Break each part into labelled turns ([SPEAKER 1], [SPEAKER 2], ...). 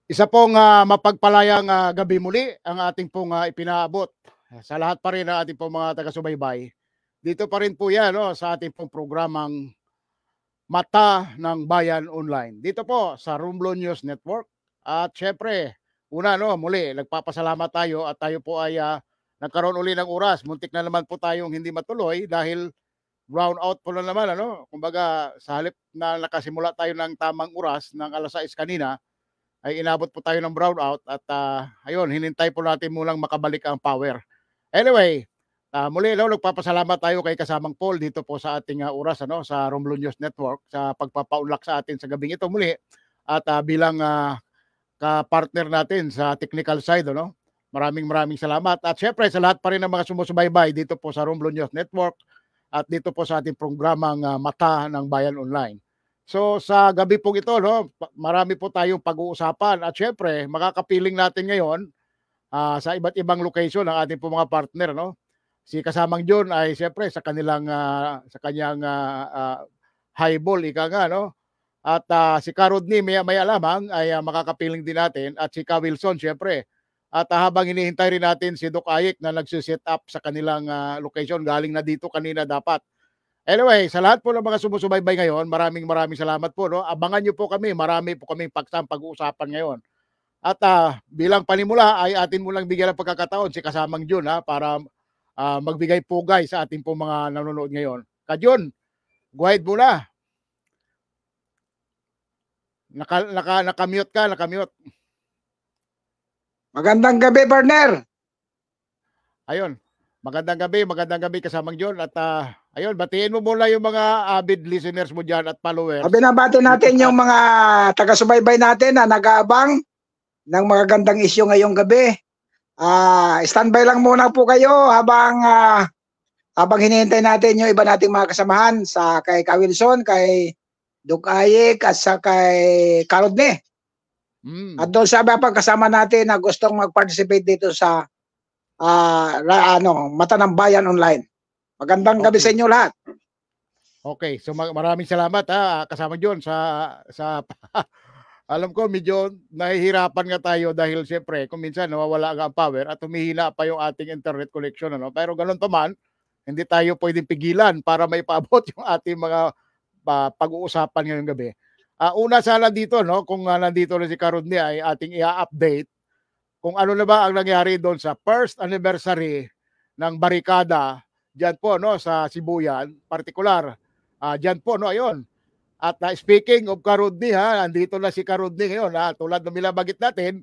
[SPEAKER 1] Isa pong mapagpalayang gabi muli ang ating pong ipinaabot sa lahat pa rin ng ating pong mga taga-subaybay. Dito pa rin po yan no, sa ating pong programang Mata ng Bayan Online. Dito po sa Rumlo News Network. At syempre, una no, muli, nagpapasalamat tayo at tayo po ay nagkaroon uli ng oras. Muntik na naman po tayong hindi matuloy dahil brown out po na naman. Ano? Kumbaga, sa halip na nakasimula tayo ng tamang oras ng alas 6 kanina, ay inabot po tayo ng brownout at ayun, hinintay po natin munang makabalik ang power. Anyway, muli no, nagpapasalamat tayo kay kasamang Paul dito po sa ating oras ano, sa Romblon News Network sa pagpapaunlak sa atin sa gabing ito muli at bilang ka-partner natin sa technical side no. Maraming salamat at syempre sa lahat pa rin ng mga sumusubaybay dito po sa Romblon News Network at dito po sa ating programang Mata ng Bayan Online. So sa gabi pong ito no, marami po tayong pag-uusapan at syempre makakapiling natin ngayon sa iba't ibang location ng ating po mga partner no. Si kasamang John ay syempre sa kanilang sa kanyang highball ika nga no. At si Karodni maya-maya lamang ay makakapiling din natin at si Ka Wilson syempre. At habang hinihintay rin natin si Doc Ayik na nagsiset up sa kanilang location galing na dito kanina dapat. Anyway, sa lahat po ng mga sumusubaybay ngayon, maraming salamat po. No? Abangan nyo po kami, marami po kaming pag-uusapan ngayon. At bilang panimula ay atin mo lang bigyan ng pagkakataon si kasamang Jun para magbigay pugay sa ating po mga nanonood ngayon. Ka-Jun, go ahead muna. Naka-mute ka, naka-mute.
[SPEAKER 2] Magandang gabi, partner.
[SPEAKER 1] Ayun. Magandang gabi kasamang John at ayun, batiin mo muna yung mga avid listeners mo diyan at followers.
[SPEAKER 2] Binabati natin yung mga taga-subaybay natin na nag-aabang ng mga gandang isyu ngayong gabi. Standby lang muna po kayo habang hinihintay natin yung iba nating mga kasamahan sa kay Ka Wilson, kay Doc Ayik at sa kay Karodne. At doon sa iba pang kasama natin na gustong mag-participate dito sa Mata ng Bayan Online. Magandang gabi sa inyo lahat.
[SPEAKER 1] Okay, so maraming salamat kasama John sa alam ko medyo nahihirapan nga tayo dahil siyempre kung minsan nawawala ang power at humihina pa yung ating internet connection ano. Pero ganun pa man, hindi tayo pwedeng pigilan para maipaabot yung ating mga pag-uusapan ngayong gabi. Una sana dito no, kung nandito na si Karodni ay ating i-update kung ano na ba ang nangyari doon sa first anniversary ng barikada diyan po no sa Sibuyan, partikular. Diyan po no, ayun. At speaking of Karodni andito na si Karodni ngayon tulad ng binabagit natin,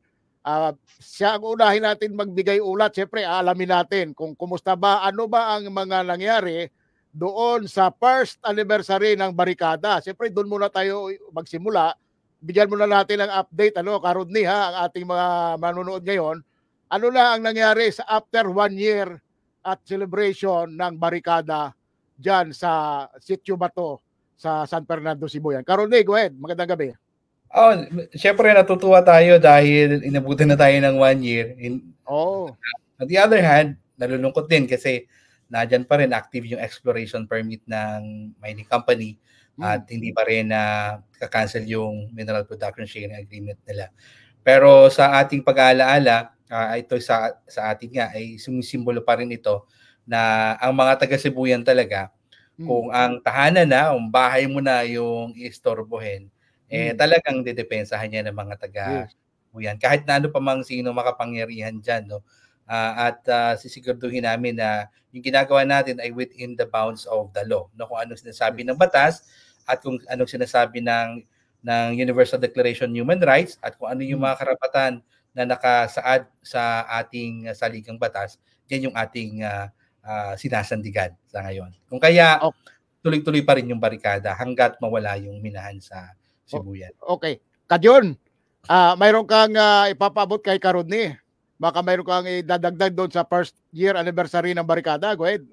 [SPEAKER 1] siya ang unahin natin magbigay ulat. Siyempre, alamin natin kung kumusta ba, ano ba ang mga nangyari doon sa first anniversary ng barikada. Siyempre, doon muna tayo magsimula. Bigyan muna natin ang update, Karodni ang ating mga manonood ngayon. Ano na ang nangyari sa after 1 year at celebration ng barikada dyan sa Sitio Bato sa San Fernando, Sibuyan. Karodni, go ahead. Magandang gabi.
[SPEAKER 3] Siyempre natutuwa tayo dahil inabutan na tayo ng 1 year. On the other hand, nalulungkot din kasi nadyan pa rin active yung exploration permit ng mining company at hindi pa rin ka-cancel yung mineral production sharing agreement nila. Pero sa ating pag-aalaala, ito sa atin nga ay sumisimbolo pa rin ito na ang mga taga-Sibuyan talaga, kung ang tahanan na, ang bahay mo na yung istorbohin, talagang didepensahan niya ng mga taga-Sibuyan. Kahit na ano pa mang sino makapangyarihan dyan, no? At sisiguraduhin namin na yung ginagawa natin ay within the bounds of the law. No? Kung anong sinasabi ng batas at kung anong sinasabi ng Universal Declaration of Human Rights at kung ano yung mga karapatan na nakasaad sa ating saligang batas, yan yung ating sinasandigan sa ngayon. Kung kaya, tuloy-tuloy pa rin yung barikada hanggat mawala yung minahan sa Sibuyan.
[SPEAKER 1] Okay. Kadyon, mayroon kang ipapaabot kay Karodni. Baka mayroon kang idadagdag doon sa first year anniversary ng barikada. Go ahead.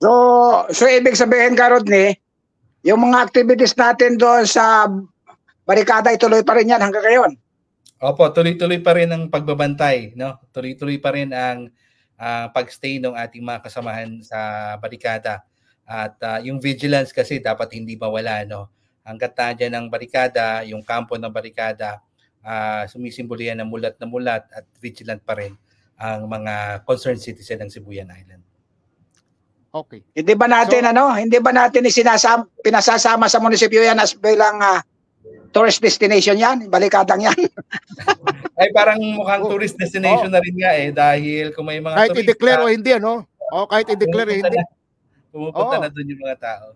[SPEAKER 2] So ibig sabihin, Karodni, yung mga activities natin doon sa barikada, ituloy pa rin yan hanggang ngayon?
[SPEAKER 3] Opo, tuloy-tuloy pa rin ang pagbabantay. No? Tuloy-tuloy pa rin ang pagstay ng ating mga kasamahan sa barikada. At yung vigilance kasi dapat hindi mawala. No? Hanggat nandiyan ang barikada, yung kampo ng barikada, sumisimbolo yan ng mulat na mulat at vigilant pa rin ang mga concerned citizen ng Sibuyan Island.
[SPEAKER 1] Okay.
[SPEAKER 2] Hindi ba natin pinasasama sa munisipyo yan as bilang tourist destination yan? Balikadang yan.
[SPEAKER 3] Ay parang mukhang tourist destination na rin nga dahil kung may mga
[SPEAKER 1] kahit i-declare o hindi, ano? Kahit i-declare o hindi.
[SPEAKER 3] Pumupunta na doon yung mga tao.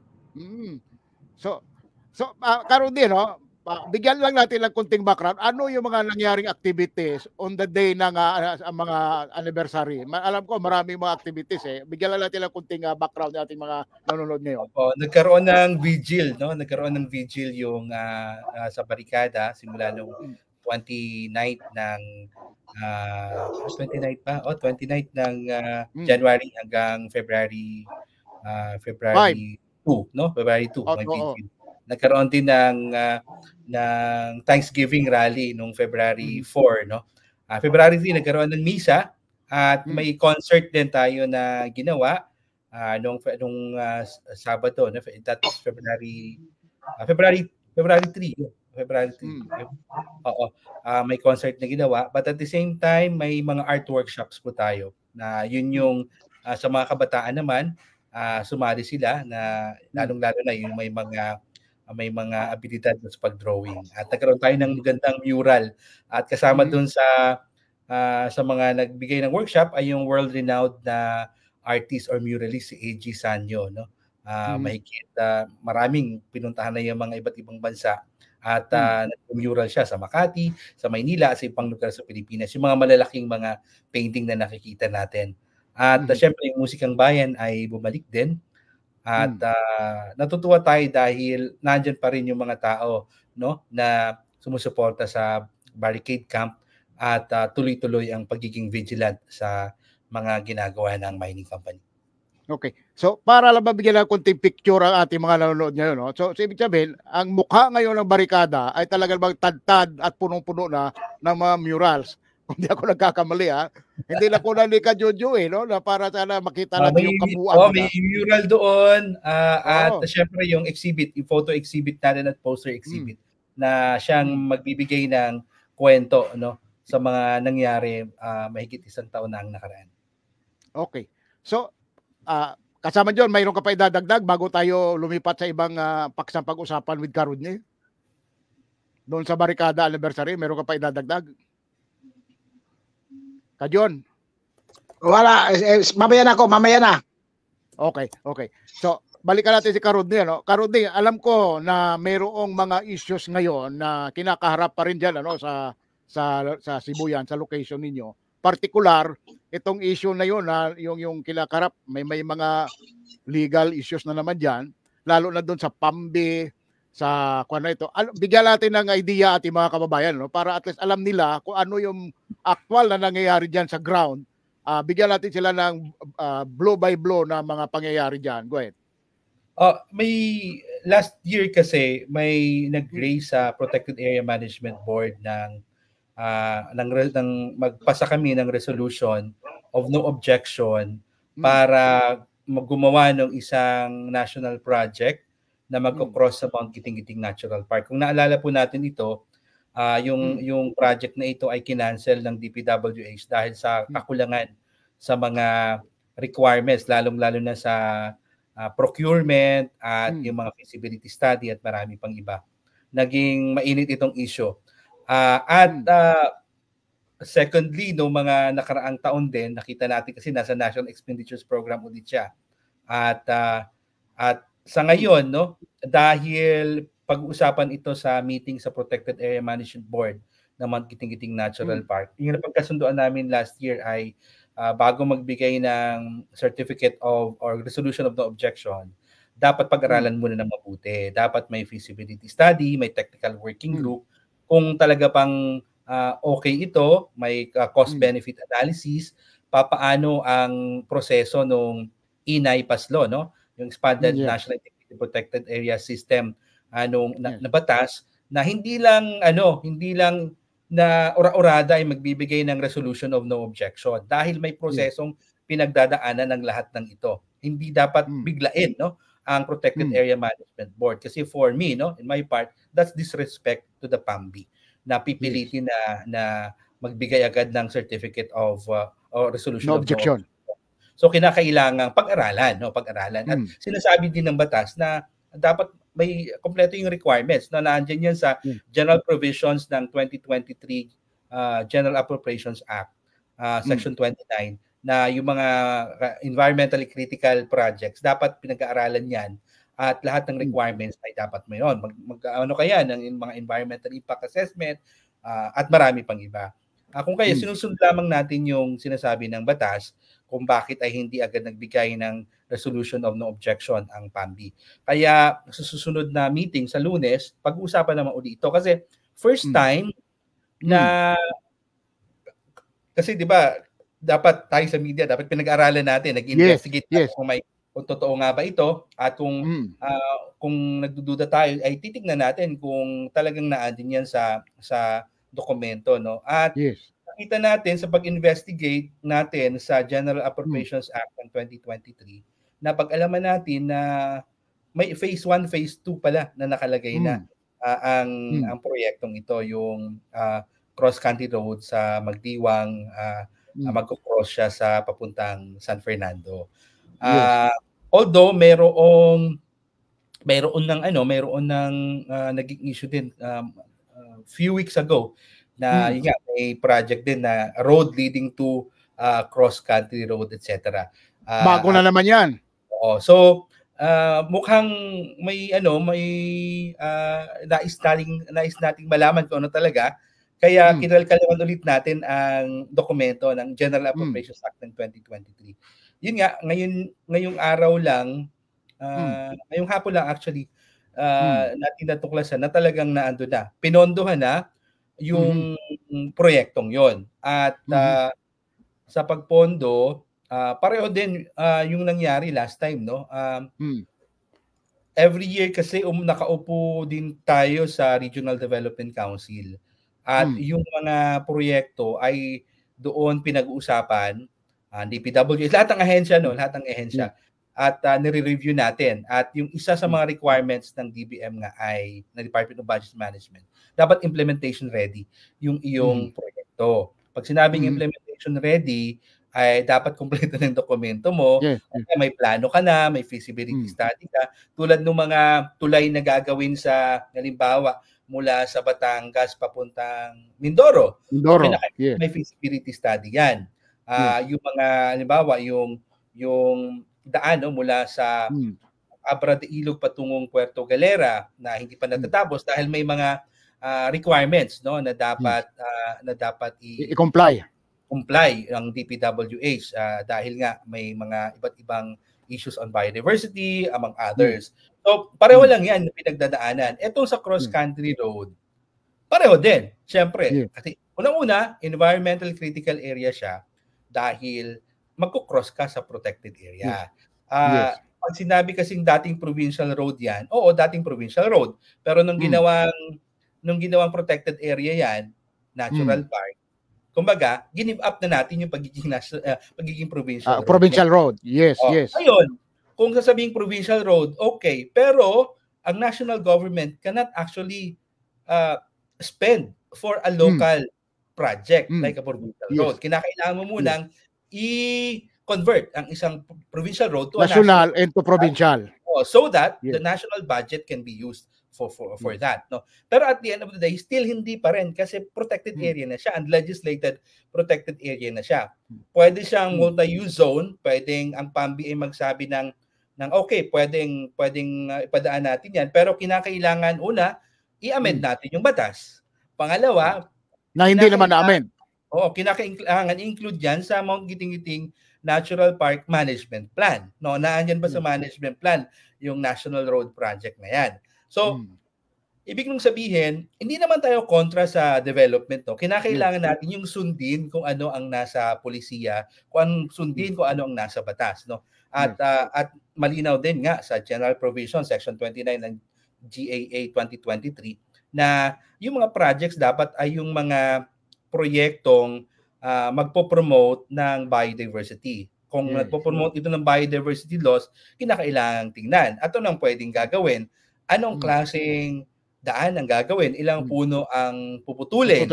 [SPEAKER 1] So karon din, no? Bigyan lang natin ng kunting background. Ano yung mga nangyaring activities on the day ng mga anniversary? Alam ko maraming mga activities Bigyan lang natin ng kunting background ng ating mga nanonood ngayon.
[SPEAKER 3] Nagkaroon ng vigil, no? Nagkaroon ng vigil yung sa barikada simula nung 29th ng 29th pa? 29th ng January hanggang February 2, no? February 2 may vigil. Nagkaroon din ng Thanksgiving rally nung February 4, no? February 3 nagkaroon ng misa at may concert din tayo na ginawa nung Sabado, no? That is February 3. February 3. Oo. May concert na ginawa, but at the same time may mga art workshops po tayo na yun yung sa mga kabataan naman sumali sila na lalong-lalo na yung may mga abilidad sa pag-drawing. At nagkaroon tayo ng magandang mural at kasama doon sa mga nagbigay ng workshop ay yung world-renowned na artist or muralist si A.G. Sanyo, no? Mahigit maraming pinuntahan na yung mga iba't ibang bansa at nag-mural siya sa Makati, sa Maynila, sa ibang lugar sa Pilipinas. Yung mga malalaking mga painting na nakikita natin. At syempre yung Musikang Bayan ay bumalik din. At natutuwa tayo dahil nandiyan pa rin yung mga tao, no, na sumusuporta sa barricade camp at tuloy-tuloy ang pagiging vigilant sa mga ginagawa ng mining company.
[SPEAKER 1] Okay. So para lang mabigyan ng konting picture ang ating mga nanonood ngayon, no? So ibig sabihin, ang mukha ngayon ng barikada ay talagang magtadtad at punong-puno na ng mga murals. Kung di ako nagkakamali, hindi lang ko nalika Jojo no? Na para sana makita natin yung kabuuan.
[SPEAKER 3] May mural doon at syempre yung exhibit, yung photo exhibit natin at poster exhibit na siyang magbibigay ng kwento, no, sa mga nangyari mahigit isang taon na ang nakaraan.
[SPEAKER 1] Okay. So kasama diyon, mayroon ka pa idadagdag bago tayo lumipat sa ibang paksang pag-usapan with Karodney? Doon sa barikada anniversary, mayroon ka pa idadagdag? Kajon?
[SPEAKER 2] Wala, mamaya na.
[SPEAKER 1] Okay. So, balikan natin si Karodney, no? Karodney, alam ko na mayroong mga issues ngayon na kinakaharap pa rin diyan, ano, sa Sibuyan, sa location ninyo. Particular, itong issue na yun na yung kinakaharap, may mga legal issues na naman diyan, lalo na doon sa Pambi, sa kuno ito. Bigyan natin ng idea ating mga kababayan, no, para at least alam nila kung ano yung actual na nangyayari diyan sa ground. Bigyan natin sila ng blow by blow na mga pangyayari diyan. Go ahead.
[SPEAKER 3] May last year kasi may nag-raise sa Protected Area Management Board ng magpasa kami ng resolution of no objection para gumawa ng isang national project na magko-cross sa Mount Giting-Giting Natural Park. Kung naalala po natin ito, yung project na ito ay kinancel ng DPWH dahil sa kakulangan sa mga requirements, lalong-lalo na sa procurement at yung mga feasibility study at marami pang iba. Naging mainit itong issue. Secondly, no mga nakaraang taon din, nakita natin kasi nasa National Expenditures Program ulit siya. At sa ngayon, no, dahil pag-uusapan ito sa meeting sa Protected Area Management Board ng Mount Giting-Giting Natural Park, yung napagkasunduan namin last year ay bago magbigay ng certificate of or resolution of no objection, dapat pag-aralan muna ng mabuti. Dapat may feasibility study, may technical working group. Kung talaga pang okay ito, may cost-benefit analysis, papaano ang proseso ng INAI PASLO, no? Yung Expanded National Integrated Protected Area System na batas na hindi lang na ora-orada ay magbibigay ng resolution of no objection dahil may prosesong pinagdadaanan ng lahat ng ito. Hindi dapat biglain, no, ang Protected Area Management Board kasi for me, no, in my part, that's disrespect to the PAMBI. na pipilitin na magbigay agad ng certificate of or resolution
[SPEAKER 1] No
[SPEAKER 3] of
[SPEAKER 1] objection.
[SPEAKER 3] So kinakailangan pag-aralan, no, pag-aralan. At sinasabi din ng batas na dapat may kompleto yung requirements na nandiyan yan sa general provisions ng 2023 General Appropriations Act, Section 29, na yung mga environmentally critical projects, dapat pinag-aaralan yan at lahat ng requirements ay dapat mayroon. Ano kaya ng mga environmental impact assessment at marami pang iba. Kung kaya sinusunod lamang natin yung sinasabi ng batas kung bakit ay hindi agad nagbigay ng resolution of no objection ang PAMBI. Kaya sa susunod na meeting sa Lunes, pag-uusapan naman ulit ito kasi first time na kasi 'di ba dapat tayo sa media dapat pinag-aralan natin, nag-investigate kung totoo nga ba ito at kung nagdududa tayo ay titingnan natin kung talagang naandun yan sa dokumento, no? At nakita natin sa pag-investigate natin sa General Appropriations Act ng 2023 na pag-alaman natin na may phase 1, phase 2 pala na nakalagay na ang proyektong ito, yung cross-country road sa Magdiwang, magko-cross siya sa papuntang San Fernando. Although mayroon ng naging issue din few weeks ago na may project din na road leading to cross-country road, etc.
[SPEAKER 1] Bago na naman yan.
[SPEAKER 3] Oo. So, mukhang may nais nating malaman kung ano talaga. Kaya kinalkalaman ulit natin ang dokumento ng General Appropriations Act ng 2023. Yun nga, ngayong araw lang, ngayong hapon lang actually, natin natuklasan na talagang naando na. Pinondohan na yung proyektong yon. At sa pagpondo, pareho din yung nangyari last time, no? Every year kasi nakaupo din tayo sa Regional Development Council. At yung mga proyekto ay doon pinag-uusapan, DPWH, lahat ng ahensya, no? Lahat ng ahensya. At nire-review natin. At yung isa sa mga requirements ng DBM nga ay ng Department of Budget Management, dapat implementation ready yung iyong proyekto. Pag sinabing implementation ready, ay dapat kumpleto ng dokumento mo. May plano ka na, may feasibility study ka. Tulad ng mga tulay na gagawin sa, halimbawa, mula sa Batangas papuntang Mindoro. May feasibility study yan. Yung mga, halimbawa, yung daan, no, mula sa Abra de Ilog patungong Puerto Galera na hindi pa natatapos dahil may mga requirements, no, na dapat i-comply ang DPWH dahil nga may mga iba't ibang issues on biodiversity among others. So pareho lang yan pinagdadaanan. Etong sa cross-country road, pareho din. Siyempre, kasi unang-una, environmental critical area siya dahil magko-cross ka sa protected area. Pag sinabi kasing dating provincial road yan, oo, dating provincial road. Pero nung ginawang protected area yan, natural park, kumbaga, give up na natin yung pagiging provincial road.
[SPEAKER 1] Provincial road, yes.
[SPEAKER 3] Ayun, kung sasabing provincial road, okay. Pero ang national government cannot actually spend for a local project like a provincial road. Kinakailangan mo munang i-convert ang isang provincial road to
[SPEAKER 1] national into provincial.
[SPEAKER 3] So that the national budget can be used for that, no. Pero at the end of the day, still hindi pa rin kasi protected area na siya, unlegislated protected area na siya. Pwede siyang multi-use zone, pwedeng ang PAMBI ay magsabi ng okay, pwedeng ipadaan natin yan, pero kinakailangan una i-amend natin yung batas. Pangalawa,
[SPEAKER 1] na hindi naman na-amend.
[SPEAKER 3] Kinakailangan include yan sa Mount Giting-Giting Natural Park Management Plan. No, naandyan ba sa management plan yung National Road Project na yan? So, ibig nung sabihin, hindi naman tayo kontra sa development. No? Kinakailangan natin yung sundin kung ano ang nasa polisiya, kung ano ang nasa batas. No? At malinaw din nga sa General Provision, Section 29 ng GAA 2023, na yung mga projects dapat ay yung mga proyektong magpo-promote ng biodiversity. Kung nagpo-promote ito ng biodiversity loss, kinakailangan tingnan. At anong pwedeng gagawin? Anong klaseng daan ang gagawin, ilang puno ang puputulin,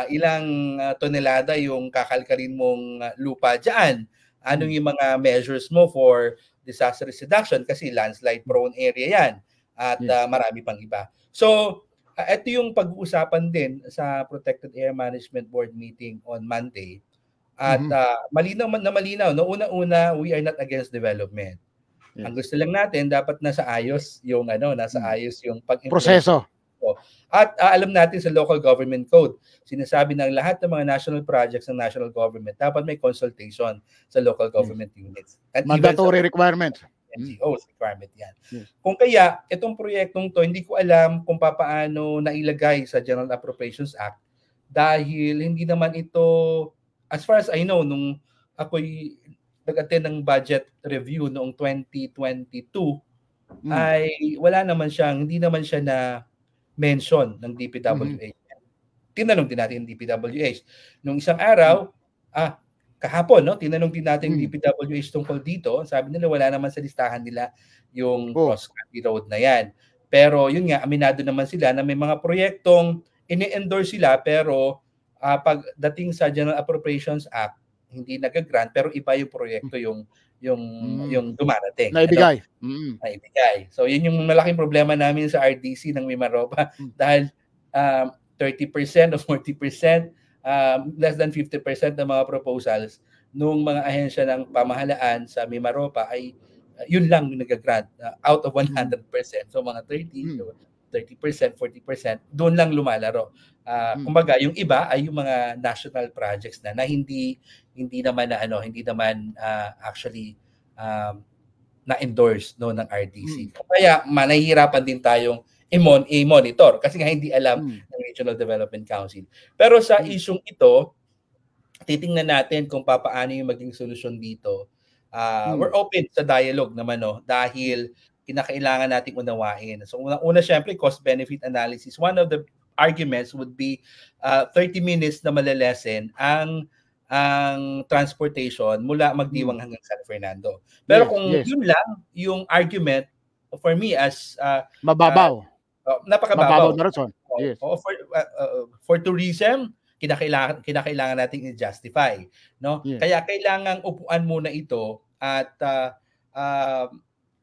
[SPEAKER 3] ilang tonelada yung kakalkalin mong lupa diyan, anong yung mga measures mo for disaster risk reduction kasi landslide prone area yan at marami pang iba. So ito yung pag-uusapan din sa Protected Air Management Board meeting on Monday. At malinaw na malinaw, no, una-una, we are not against development. Ang gusto lang natin, dapat nasa ayos yung ayos yung
[SPEAKER 1] proseso.
[SPEAKER 3] At alam natin sa local government code, sinasabi ng lahat ng mga national projects ng national government, dapat may consultation sa local government units. At
[SPEAKER 1] mandatory requirement.
[SPEAKER 3] NGOs requirement yan. Kung kaya, itong proyektong to, hindi ko alam kung paano nailagay sa General Appropriations Act dahil hindi naman ito, as far as I know, nung ako'y nag-attend ng budget review noong 2022, ay wala naman siyang, hindi naman siya na mention ng DPWH. Tinanong din natin ng DPWH. Nung isang araw, kahapon, no, tinanong din natin yung DPWH tungkol dito. Sabi nila wala naman sa listahan nila yung cross-country road na yan. Pero yun nga, aminado naman sila na may mga proyektong ini-endorse sila pero pagdating sa General Appropriations Act, hindi nag-grant pero iba yung proyekto yung dumarating.
[SPEAKER 1] Naibigay.
[SPEAKER 3] Naibigay. So yun yung malaking problema namin sa RDC ng Mimaropa dahil 30% o 40%, less than 50% ng mga proposals nung mga ahensya ng pamahalaan sa Mimaropa ay yun lang yung nag-grant out of 100%. So mga 30%, 40%, doon lang lumalaro. Kumbaga, yung iba ay yung mga national projects na hindi naman actually na-endorse ng RDC. Kaya manahihirapan din tayong i-monitor kasi nga hindi alam ng Regional Development Council. Pero sa isyung ito, titingnan natin kung paano yung maging solusyon dito. We're open sa dialogue naman dahil kinakailangan nating unawain. So una syempre cost-benefit analysis. One of the arguments would be 30 minutes na malalesen ang transportation mula Magdiwang hanggang San Fernando. Pero kung yun lang yung argument for me as
[SPEAKER 1] mababaw.
[SPEAKER 3] Napakababaw.
[SPEAKER 1] Na rason. Yes.
[SPEAKER 3] For tourism, kinakailangan nating i-justify, no? Yes. Kaya kailangang upuan muna ito at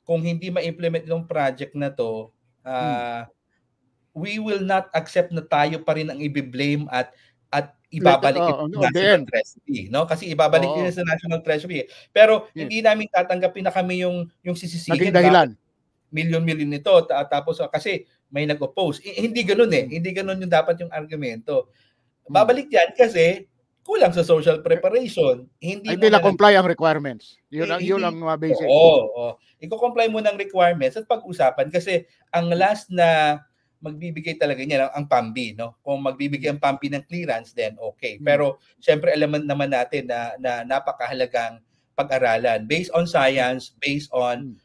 [SPEAKER 3] kung hindi ma-implement yung project na to, we will not accept na tayo pa rin ang i-blame at ibabalik ito sa National Treasury, no? Kasi ibabalik din sa National Treasury. Pero hindi namin tatanggapin na kami yung sisisihin.
[SPEAKER 1] Naging dahilan.
[SPEAKER 3] Milyon-milyon nito tapos kasi may nag-oppose. Hindi ganoon Hindi ganoon yung dapat yung argumento. Babalik yan kasi kulang sa social preparation. Hindi
[SPEAKER 1] na comply ang requirements. Yun ang basic.
[SPEAKER 3] Iko-comply mo ng requirements at pag-usapan kasi ang last na magbibigay talaga niya ang PAMBI, no? Kung magbibigay ang PAMBI ng clearance, then okay. Pero syempre alam naman natin na napakahalagang pag-aralan based on science, based on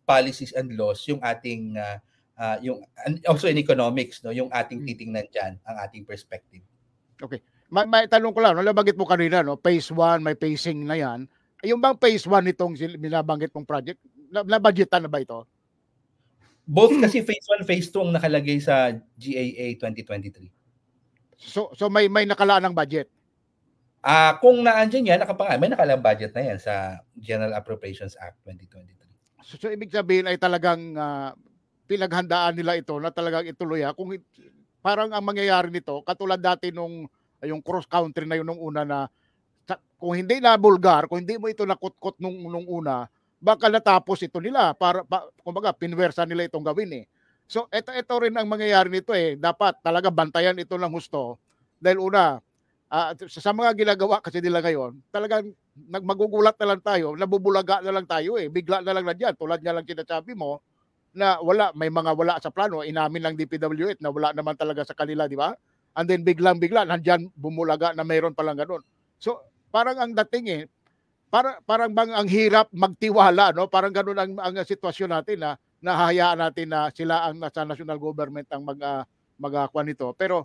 [SPEAKER 3] policies and laws, yung ating also in economics, no, yung ating titingnan diyan, ang ating perspective.
[SPEAKER 1] Okay. May tanong ko lang, nabanggit mo kanina, no, phase 1, may phasing na yan. Yung bang phase 1 nitong binabanggit mong project, na-budgetan na ba ito?
[SPEAKER 3] Both kasi phase 1, phase 2 ang nakalagay sa GAA 2023. So
[SPEAKER 1] may nakalaan ng budget?
[SPEAKER 3] Kung naandyan yan, may nakalaan budget na yan sa General Appropriations Act 2023.
[SPEAKER 1] So ibig sabihin ay talagang pinaghandaan nila ito na talagang ituloy. Kung parang ang mangyayari nito, katulad dati nung yung cross country na yun nung una na kung hindi na bulgar, kung hindi mo ito nakutkot nung una, baka natapos ito nila kumbaga pinwersa nila itong gawin So ito rin ang mangyayari nito Dapat talaga bantayan ito ng husto dahil una sa mga ginagawa kasi nila ngayon, talagang magugulat na lang tayo, nabubulaga na lang tayo bigla na lang nandiyan, tulad nga lang sinasabi mo na may mga wala sa plano, inamin lang DPWH na wala naman talaga sa kanila, di ba? And then bigla nandiyan bumulaga na mayroon palang ganun. So parang ang dating parang bang ang hirap magtiwala, no? Parang ganun ang sitwasyon natin na nahahayaan natin na sila ang nasa national government ang mag-akuan nito. Pero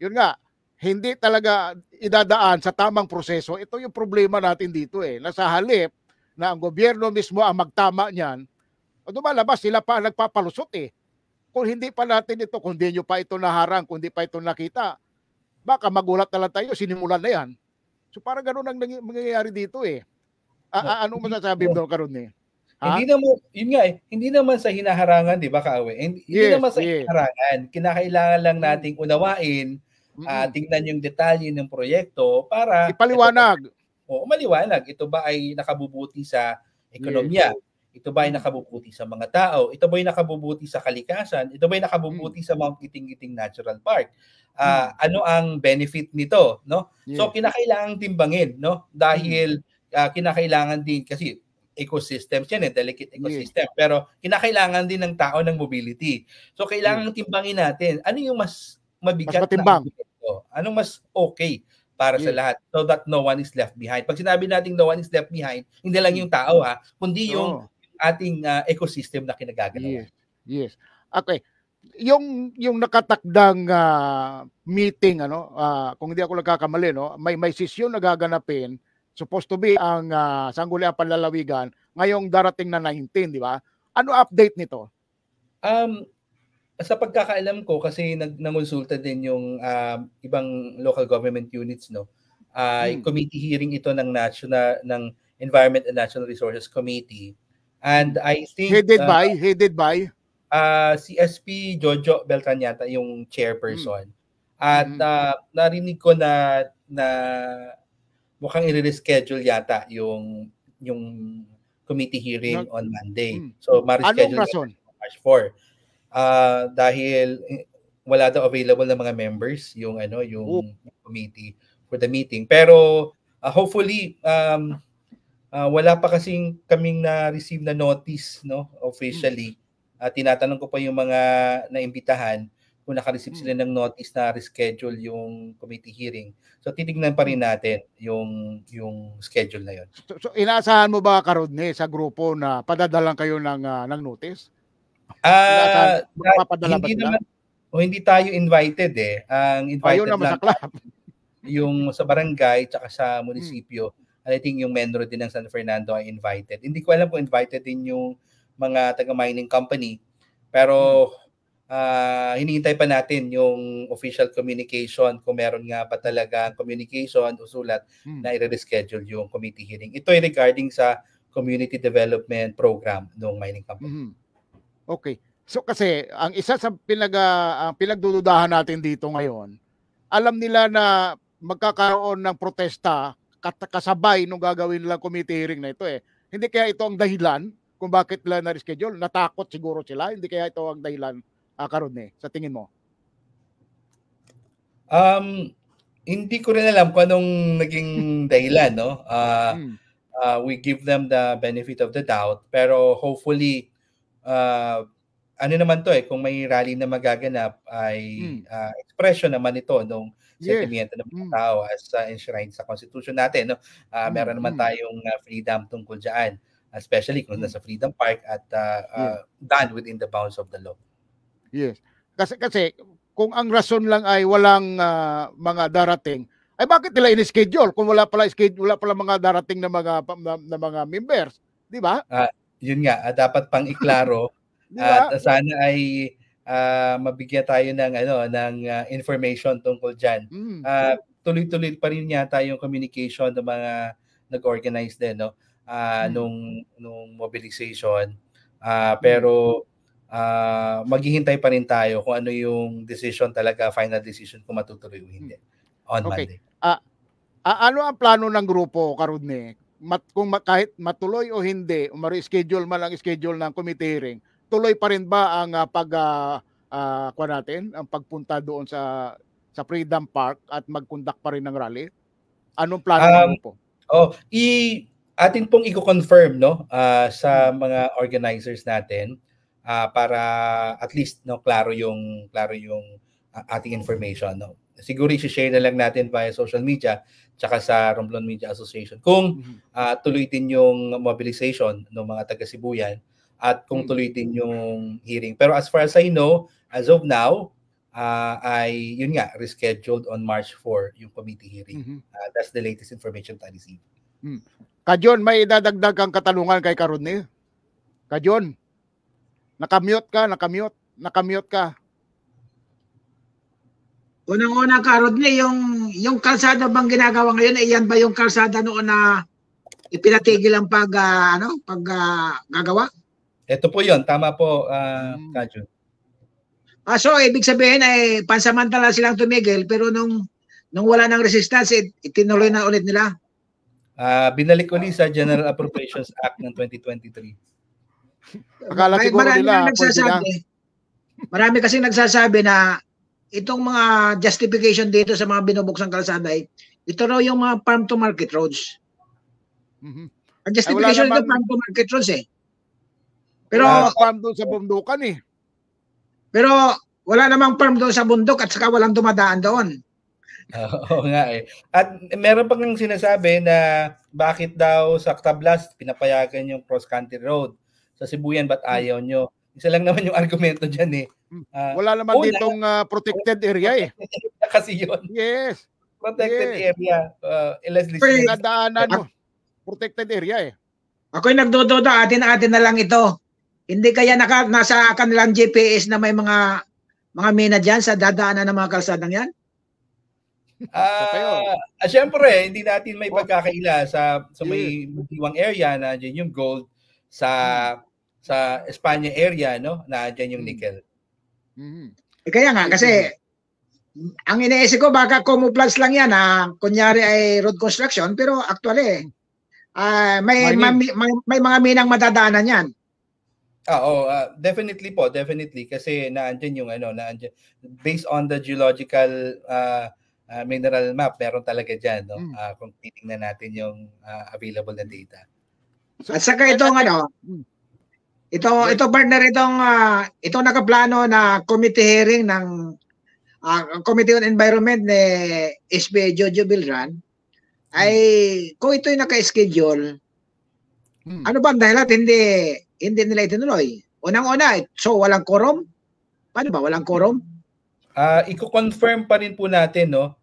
[SPEAKER 1] yun nga, hindi talaga idadaan sa tamang proseso. Ito yung problema natin dito Nasa halip na ang gobyerno mismo ang magtama niyan, lumalabas sila pa nagpapalusot kung hindi pa natin ito, kung hindi nyo pa ito naharang, kung hindi pa ito nakita, baka magulat na lang tayo, sinimulan na yan. So parang gano'n ang mangyayari dito eh. Ano masasabi mo doon, Karodney?
[SPEAKER 3] Hindi naman, yun nga hindi naman sa hinaharangan, di ba, Kaawe? Hindi naman sa hinaharangan. Kinakailangan lang nating unawain, tingnan yung detalye ng proyekto para
[SPEAKER 1] ipaliwanag.
[SPEAKER 3] Maliwanag. Ito ba ay nakabubuti sa ekonomiya? Ito ba ay nakabubuti sa mga tao? Ito ba ay nakabubuti sa kalikasan? Ito ba ay nakabubuti sa Mount Giting-Giting Natural Park? Ano ang benefit nito, no? So kinakailangan timbangin, no? Dahil kinakailangan din kasi ecosystem yan, delicate ecosystem. Pero kinakailangan din ng tao ng mobility. So kailangan timbangin natin ano yung mas mabigat na ito? Anong mas okay para sa lahat so that no one is left behind. Pag sinabi natin no one is left behind, hindi lang yung tao kundi yung ating ecosystem na kinagagalawan.
[SPEAKER 1] Yes. Okay. Yung nakatakdang meeting kung hindi ako nagkakamali may sesyon na gaganapin, supposed to be ang Sangguniang Panlalawigan ngayong darating na 19, di ba? Ano update nito?
[SPEAKER 3] Sa pagkakaalam ko kasi nangonsulta din yung ibang local government units, no. Committee hearing ito ng Environment and Natural Resources Committee. And I think
[SPEAKER 1] headed by
[SPEAKER 3] si SP Jojo Beltran yata yung chairperson. At narinig ko na mukhang i-reschedule yata yung committee hearing on Monday. So ma-reschedule March 4. Dahil wala daw available na mga members yung committee for the meeting. Pero hopefully wala pa kasing kaming na-receive na notice, no, officially. Tinatanong ko pa yung mga naimbitahan kung naka-receive sila ng notice na reschedule yung committee hearing. So titignan pa rin natin yung schedule na yon.
[SPEAKER 1] So inaasahan mo ba, Karodney, sa grupo na padadalan kayo ng notice?
[SPEAKER 3] Hindi tayo invited Ang invited
[SPEAKER 1] lang sa club.
[SPEAKER 3] Yung sa barangay tsaka sa munisipyo. I think yung Menro din ng San Fernando ay invited. Hindi ko alam kung invited din yung mga taga-mining company. Pero hinihintay pa natin yung official communication kung meron nga pa talaga communication o sulat na i-reschedule yung committee hearing. Ito ay regarding sa community development program ng mining company.
[SPEAKER 1] Okay. So kasi ang isa sa pinagdududahan natin dito ngayon, alam nila na magkakaroon ng protesta kasabay nung gagawin nilang committee hearing na ito Hindi kaya ito ang dahilan kung bakit nila na-reschedule? Natakot siguro sila? Hindi kaya ito ang dahilan, Karodney, sa tingin mo?
[SPEAKER 3] Hindi ko rin alam kung anong naging dahilan, no? We give them the benefit of the doubt, pero hopefully ano naman to kung may rally na magaganap ay expression naman ito nung sentimento ng mga tao as enshrined sa Constitution natin, no. Meron naman tayong freedom tungkol diyan, especially kung nasa Freedom Park at done within the bounds of the law.
[SPEAKER 1] Yes. Kasi kung ang rason lang ay walang mga darating, ay bakit nila in-schedule kung wala pala mga darating na mga members, di ba?
[SPEAKER 3] Yun nga, dapat pang iklaro at sana ay mabigyan tayo ng information tungkol diyan. Tuloy-tuloy pa rin yata yung communication ng mga nag-organize din, no, nung mobilization. Pero maghihintay pa rin tayo kung ano yung decision talaga, final decision kung matutuloy o hindi on Monday.
[SPEAKER 1] Ano ang plano ng grupo, Karodney? Kahit matuloy o hindi, ma-reschedule man ang schedule ng committee hearing, tuloy pa rin ba ang ang pagpunta doon sa Freedom Park at mag-conduct pa rin ng rally? Anong plano ng grupo?
[SPEAKER 3] Atin pong i-confirm, no, sa mga organizers natin para at least, no, klaro yung ating information, no. Siguro i-share na lang natin via social media tsaka sa Romblon Media Association kung tuloy din yung mobilization ng mga taga-Sibuyan at kung tuloy din yung hearing. Pero as far as I know, as of now, ay yun nga, rescheduled on March 4 yung committee hearing. That's the latest information I received.
[SPEAKER 1] Kajon, may idadagdag kang katanungan kay Karodney? Kajon, nakamute ka, nakamute. nakamute ka.
[SPEAKER 2] Unang-una ka, Rodney, yung kalsada bang ginagawa ngayon, yan ba yung kalsada noon na ipinatigil ang gagawa?
[SPEAKER 3] Ito po yon, tama po, Kajun.
[SPEAKER 2] So, ibig sabihin ay pansamantala silang tumigil, pero nung wala ng resistance, itinuloy na ulit nila.
[SPEAKER 3] Binalik ulit sa General Appropriations Act ng 2023.
[SPEAKER 1] Akala siguro nila,
[SPEAKER 2] marami kasi nagsasabi na itong mga justification dito sa mga binubuksang kalsada ito raw yung mga farm to market roads. Ang justification nito farm to market roads Pero
[SPEAKER 1] farm doon sa bundukan
[SPEAKER 2] Pero wala namang farm doon sa bundok at saka walang dumadaan doon.
[SPEAKER 3] Oo nga At meron pang sinasabi na bakit daw sa Tablas pinapayagan yung cross country road. Sa Sibuyan ba't ayaw nyo? Isa lang naman yung argumento dyan
[SPEAKER 1] wala naman ditong protected area
[SPEAKER 3] Kasi yun.
[SPEAKER 1] Yes.
[SPEAKER 3] Protected area.
[SPEAKER 1] Nadaanan mo. Protected area
[SPEAKER 2] Ako'y nagdududa, atin na lang ito. Hindi kaya nasa kanilang GPS na may mga mina dyan sa dadaanan ng mga kalsadang yan?
[SPEAKER 3] Siyempre, hindi natin may pagkakaila sa may Diwang area na dyan yung gold, sa Espanya area, no? Na dyan yung nickel.
[SPEAKER 2] Kaya nga, kasi ang iniisip ko baka camouflage lang yan kunyari ay road construction, pero actually may mga minang madadaanan yan.
[SPEAKER 3] Definitely po, definitely kasi naandyan yung based on the geological mineral map, meron talaga diyan kung titingnan natin yung available na data.
[SPEAKER 2] At saka itong ito partner, itong nakaplano na committee hearing ng Committee on Environment ni SB Jojo Bilran ay kung ito'y naka-schedule, ano ba ang dahilan hindi nila itinuloy? Unang-una, so walang quorum? Paano ba walang quorum?
[SPEAKER 3] Iko-confirm pa rin po natin, no?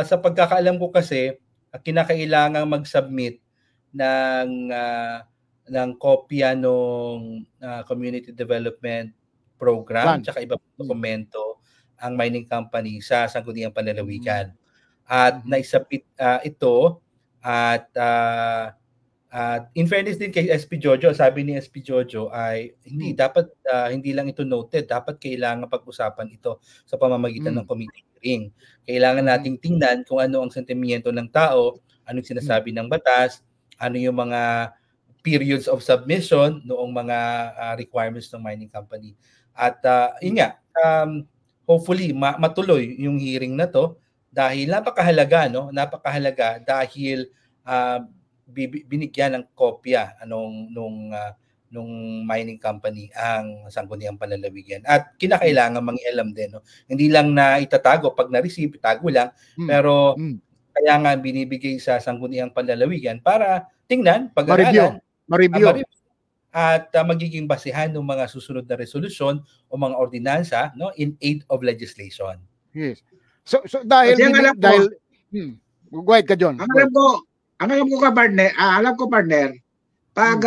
[SPEAKER 3] Sa pagkakaalam ko kasi, kinakailangan mag-submit ng kopya ng Community Development Program tsaka iba pang dokumento ang mining company sa Sangguniang Panlalawigan. At naisabit ito at in fairness din kay SP Jojo, sabi ni SP Jojo ay hindi lang ito noted, dapat kailangan pag-usapan ito sa pamamagitan ng committee hearing. Kailangan nating tingnan kung ano ang sentimiento ng tao, anong sinasabi ng batas, ano yung mga periods of submission noong mga requirements ng mining company. At yun nga, hopefully matuloy yung hearing na to dahil napakahalaga, no? Napakahalaga dahil binigyan ng kopya nung mining company ang Sangguniang Panlalawigan. At kinakailangan mangialam din, no? Hindi lang na itatago pag na-receive, itago lang, pero kaya nga binibigay sa Sangguniang Panlalawigan para tingnan, pag-aralan, ma-review at magiging basihan ng mga susunod na resolusyon o mga ordinansa, no, in aid of legislation.
[SPEAKER 1] Yes. So dahil go ahead ka, John.
[SPEAKER 2] Alam ko partner, pag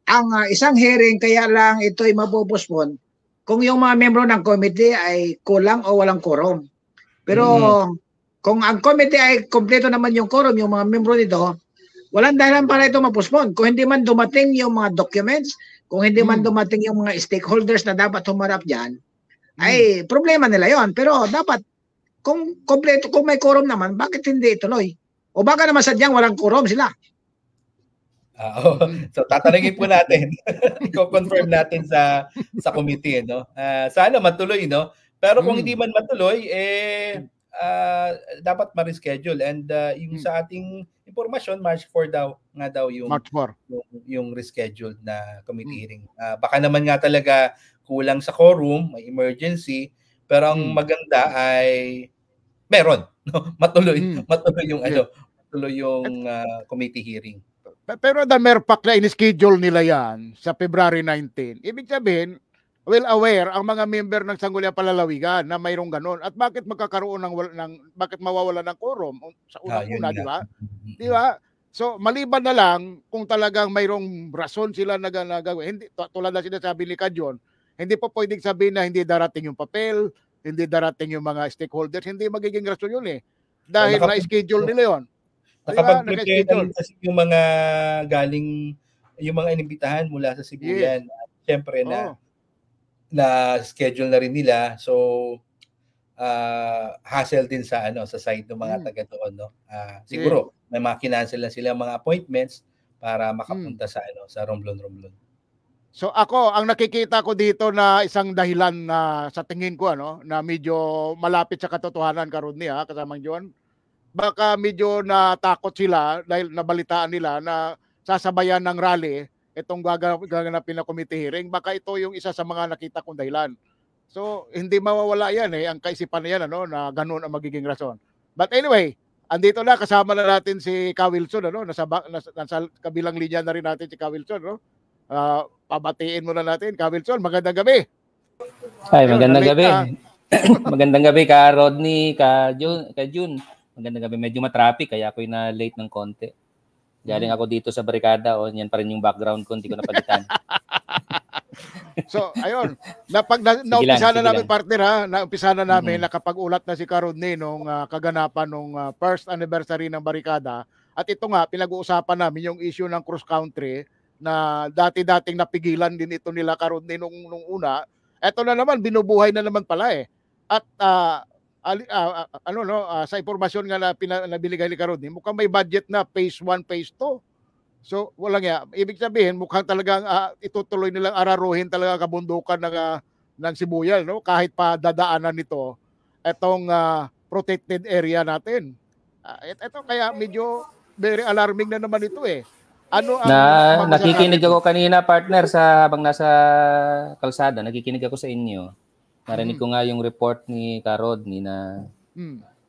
[SPEAKER 2] ang isang hearing kaya lang ito'y mapupospon kung yung mga membro ng committee ay kulang o walang quorum. Pero kung ang committee ay kompleto naman yung quorum, yung mga membro nito, walang dahilan para ito mapospon. Kung hindi man dumating yung mga documents, kung hindi man dumating yung mga stakeholders na dapat humarap dyan, ay problema nila yon. Pero dapat, kung kompleto, kung may quorum naman, bakit hindi ituloy? O baka naman sadyang walang quorum sila.
[SPEAKER 3] So tatanungin po natin. I-confirm natin sa committee, no? Sana matuloy, no? Pero kung hindi man matuloy, dapat ma-reschedule. And yung sa ating impormasyon, March 4 daw yung
[SPEAKER 1] March 4.
[SPEAKER 3] yung rescheduled na committee hearing. Baka naman nga talaga kulang sa quorum, may emergency, pero ang maganda ay meron, no? Matuloy yung matuloy yung committee hearing.
[SPEAKER 1] Pero the mere fact na in-schedule nila yan sa February 19, ibig sabihin, well aware ang mga member ng Sangguniang Panlalawigan na mayroong ganon. At bakit magkakaroon bakit mawawala ng quorum sa unang-una, di ba? Di ba? So maliban na lang kung talagang mayroong rason sila na gagawin. Hindi tulad na sinasabi ni Kadyon, Hindi po pwedeng sabihin na hindi darating yung papel, hindi darating yung mga stakeholders, hindi magiging rason yun eh. Dahil na-schedule nila yun.
[SPEAKER 3] Nakapag-prepare na rin kasi yung mga galing, yung mga inimbitahan mula sa Sibuyan. Yes. Siyempre na schedule na rin nila. So, hassle din sa sa side ng mga taga doon, no. Siguro may mga kinancel na sila mga appointments para makapunta sa sa Romblon.
[SPEAKER 1] So ako, ang nakikita ko dito na isang dahilan na sa tingin ko na medyo malapit sa katotohanan karon niya kasamang John. Baka medyo natakot sila dahil nabalitaan nila na sasabayan ng rally itong gaganapin na committee hearing. Baka ito yung isa sa mga nakita kong dahilan. So hindi mawawala yan ang kaisipan na yan na ganun ang magiging rason. But anyway, andito na, kasama na natin si Ka Wilson, nasa kabilang linya na rin natin si Ka Wilson, pabatiin muna natin. Ka Wilson, magandang gabi.
[SPEAKER 4] Ay, magandang gabi. Magandang gabi ka Rodney, ka June. Magandang gabi. Medyo matraffic kaya ako'y na late ng konti. Galing ako dito sa barikada, yan pa rin yung background ko, hindi ko napalitan.
[SPEAKER 1] So, ayun, naumpisa na namin partner naumpisa na namin nakapag-ulat na si Ka Rodney nung kaganapan nung first anniversary ng barikada. At ito nga, pinag-uusapan namin yung issue ng cross country na dati-dating napigilan din ito nila Ka Rodney nung una. Ito na naman, binubuhay na naman pala At sa impormasyon nga na binigay ni Ka Rodney, mukhang may budget na phase 1, phase 2. So, walang ibig sabihin, mukhang talagang itutuloy nilang araruhin talaga kabundukan ng Sibuyal, kahit pa dadaanan nito itong protected area natin. Ito kaya medyo very alarming na naman ito Ano ang
[SPEAKER 4] nakikinig ako kanina, partner, habang nasa kalsada, nakikinig ako sa inyo. Narinig ko nga yung report ni Ka Rodney na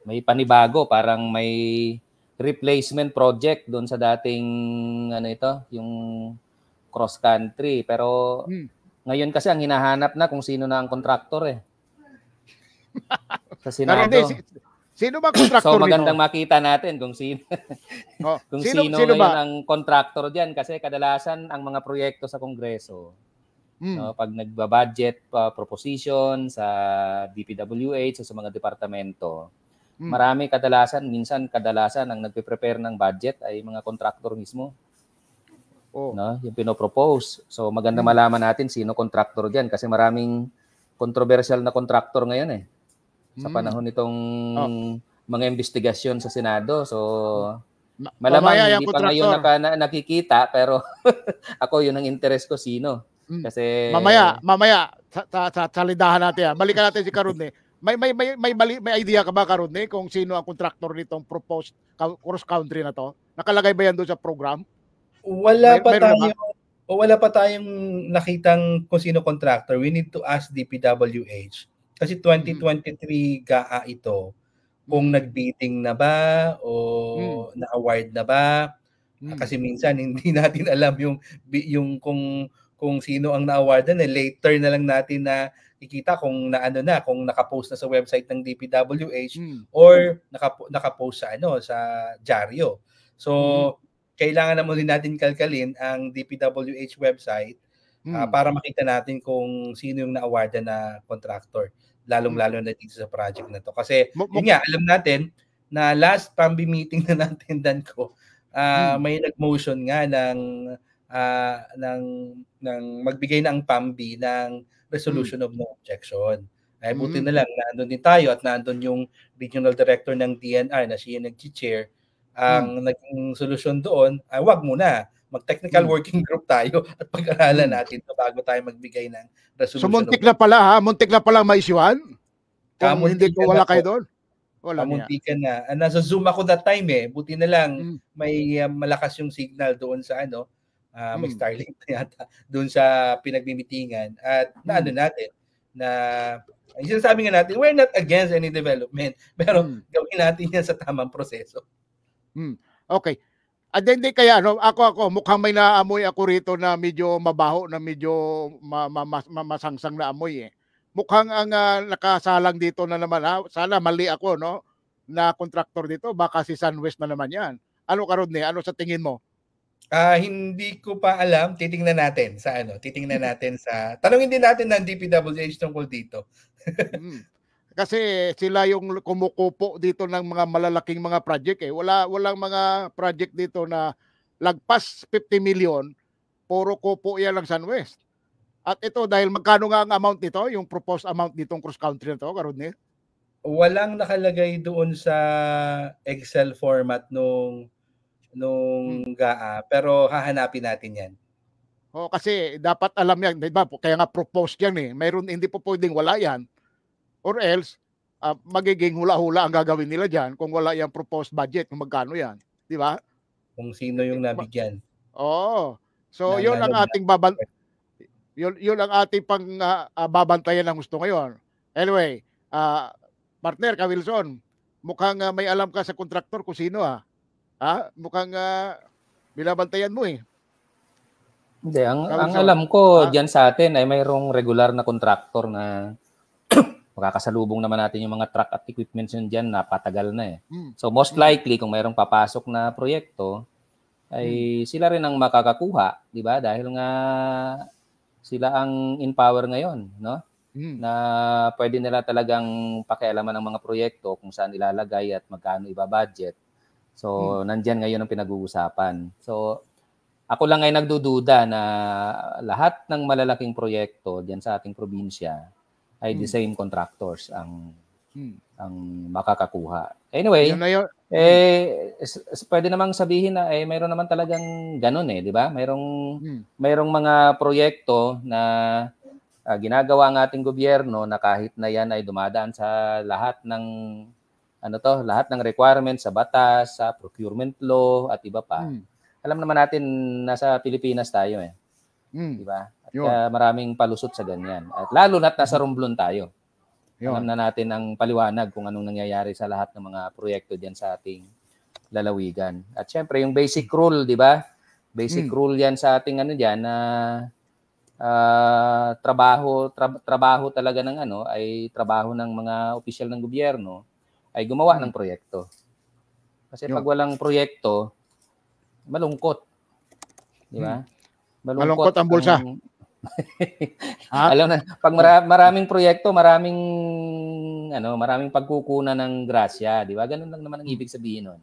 [SPEAKER 4] may panibago, parang may replacement project doon sa dating yung cross country, pero ngayon kasi ang hinahanap na kung sino na ang contractor sa Senado.
[SPEAKER 1] Sino ba contractor
[SPEAKER 4] So magandang makita natin kung sino kung sino ba ang contractor diyan, kasi kadalasan ang mga proyekto sa Kongreso pag nagba-budget proposition sa DPWH o sa mga departamento, marami minsan kadalasan ang nagpe-prepare ng budget ay mga contractor mismo. Yung pinopropose. So maganda malaman natin sino contractor diyan, kasi maraming controversial na contractor ngayon sa panahon nitong mga investigasyon sa Senado. So malamang hindi pa ngayon nakikita, pero ako yun ang interest ko sino. Kasi
[SPEAKER 1] mamaya sa salidahan natin balikan natin si Ka Rodney. May idea ka ba, Ka Rodney, kung sino ang contractor nitong proposed cross country na to? Nakalagay ba yan doon sa program?
[SPEAKER 3] Wala pa tayong nakitang kung sino contractor. We need to ask DPWH. Kasi 2023 GAA ito. Kung nag-bidding na ba o na-award na ba. Kasi minsan hindi natin alam yung kung sino ang na-awardan. Later na lang natin na ikita kung kung naka-post na sa website ng DPWH or naka-post sa dyaryo. So kailangan naman din natin kalkalin ang DPWH website para makita natin kung sino yung na-awardan na contractor, lalong-lalo na dito sa project na to. Kasi yun nga, alam natin na last PAMBI meeting na natin may nag-motion nga ng magbigay ng PAMBI ng resolution of no objection. Ay buti na lang nandun din tayo at nandun yung regional director ng DNR na siya nag-chair. Ang naging solusyon doon ay wag muna, mag-technical working group tayo at pag-aralan natin ito bago tayo magbigay ng resolution.
[SPEAKER 1] So muntik na pala ma-issuean? Kung hindi ko wala kayo doon?
[SPEAKER 3] Muntikan na. Nasa Zoom ako that time buti na lang may malakas yung signal doon sa may Starlink yata doon sa pinagmimitingan at natin na yung sinasabi nga natin, we're not against any development, pero gawin natin yan sa tamang proseso.
[SPEAKER 1] Okay. Hindi kaya ako mukhang may naamoy ako rito na medyo mabaho, na medyo masangsang na amoy Mukhang ang nakasalang dito na naman sana mali ako na contractor dito, baka si Sunwest na naman yan. Ano Ka Rodney, ano sa tingin mo?
[SPEAKER 3] Hindi ko pa alam. Titingnan natin sa Titingnan natin sa tanungin din natin ng DPWH tungkol dito.
[SPEAKER 1] Kasi sila yung kumukupo dito ng mga malalaking mga project eh. Walang mga project dito na lagpas 50 million, puro kupo yan ng SunWest. At ito, dahil magkano nga ang amount nito, yung proposed amount nitong cross country na to, Karodney?
[SPEAKER 3] Walang nakalagay doon sa Excel format nung GAA, pero hahanapin natin yan.
[SPEAKER 1] Kasi dapat alam yan, di ba? Kaya nga proposed yan eh. Mayroon, hindi po pwedeng wala yan. Or else, magiging hula-hula ang gagawin nila dyan kung wala yung proposed budget, kung magkano yan. Di ba?
[SPEAKER 3] Kung sino yung nabigyan.
[SPEAKER 1] So, yun ang ating yun ang ating babantayan ng gusto ngayon. Anyway, partner ka Wilson, mukhang may alam ka sa kontraktor kung sino mukhang binabantayan mo eh.
[SPEAKER 4] Hindi, ang alam ko diyan sa atin ay mayroong regular na kontraktor na makakasalubong naman natin yung mga truck at equipments yun diyan, napatagal na eh. So most likely kung mayroong papasok na proyekto ay sila rin ang makakakuha, di ba? Dahil nga sila ang in power ngayon, no? Na pwede nila talagang pakialaman ng mga proyekto kung saan ilalagay at magkano ibabudget. So, nandyan ngayon ang pinag-uusapan. So, ako lang ay nagdududa na lahat ng malalaking proyekto diyan sa ating probinsya ay the same contractors ang makakakuha. Anyway, pwede namang sabihin na mayroon naman talagang ganun di ba? Mayroong mga proyekto na ginagawa ng ating gobyerno na kahit na yan ay dumadaan sa lahat ng lahat ng requirements sa batas, sa procurement law at iba pa. Alam naman natin nasa Pilipinas tayo di ba? At maraming palusot sa ganyan. At lalo na't nasa Romblon tayo. Alam na natin ang paliwanag kung anong nangyayari sa lahat ng mga proyekto diyan sa ating lalawigan. At syempre yung basic rule, di ba? Basic rule yan sa ating diyan na trabaho talaga ng ay trabaho ng mga opisyal ng gobyerno ay gumawa ng proyekto. Kasi pag walang proyekto, malungkot. Di ba?
[SPEAKER 1] Malungkot ang bulsa.
[SPEAKER 4] Alam na, pag maraming proyekto, maraming pagkukunan ng grasya, di ba? Ganun lang naman ang ibig sabihin nun.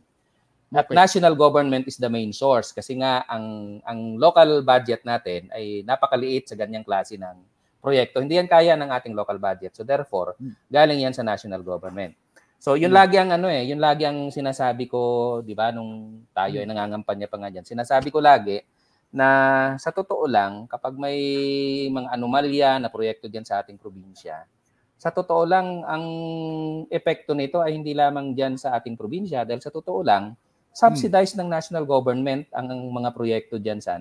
[SPEAKER 4] At national government is the main source kasi nga ang local budget natin ay napakaliit sa ganyang klase ng proyekto. Hindi yan kaya ng ating local budget. So therefore, galing yan sa national government. So yun lagi ang yun lagi ang sinasabi ko, di ba, nung tayo ay nangangampanya pa nga dyan. Sinasabi ko lagi na sa totoo lang, kapag may mga anomalya na proyekto dyan sa ating probinsya, sa totoo lang, ang epekto nito ay hindi lamang dyan sa ating probinsya dahil sa totoo lang, subsidized ng national government ang mga proyekto dyan sa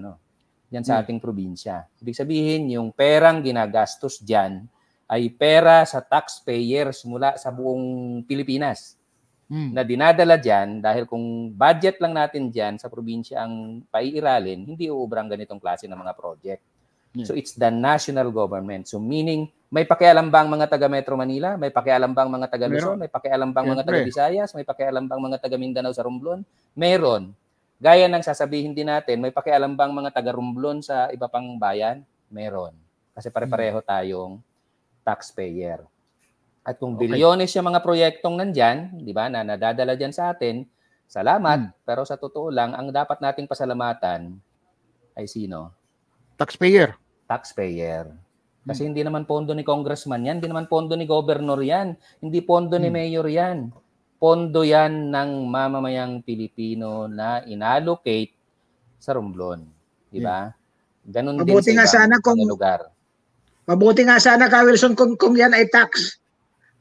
[SPEAKER 4] dyan sa ating probinsya. Ibig sabihin, yung perang ginagastos dyan ay pera sa taxpayers mula sa buong Pilipinas. Na dinadala dyan dahil kung budget lang natin dyan sa probinsya ang paiiralin, hindi uubrang ganitong klase ng mga project. So it's the national government. So meaning, may pakialam bang mga taga Metro Manila? May pakialam bang mga taga Luzon? May pakialam bang mga taga Visayas? May pakialam bang mga taga Mindanao sa Romblon? Meron. Gaya ng sasabihin din natin, may pakialam bang mga taga Romblon sa iba pang bayan? Meron. Kasi pare-pareho tayong taxpayer. At kung bilyones yung mga proyektong nandyan, di ba, na nadadala dyan sa atin, salamat. Pero sa totoo lang, ang dapat nating pasalamatan ay sino?
[SPEAKER 1] Taxpayer.
[SPEAKER 4] Kasi hindi naman pondo ni congressman yan, hindi naman pondo ni governor yan, hindi pondo ni mayor yan. Pondo yan ng mamamayang Pilipino na inallocate sa Romblon. Di ba? Ganun din sa ibang lugar.
[SPEAKER 2] Mabuti nga sana, Ka Wilson, kung yan ay tax.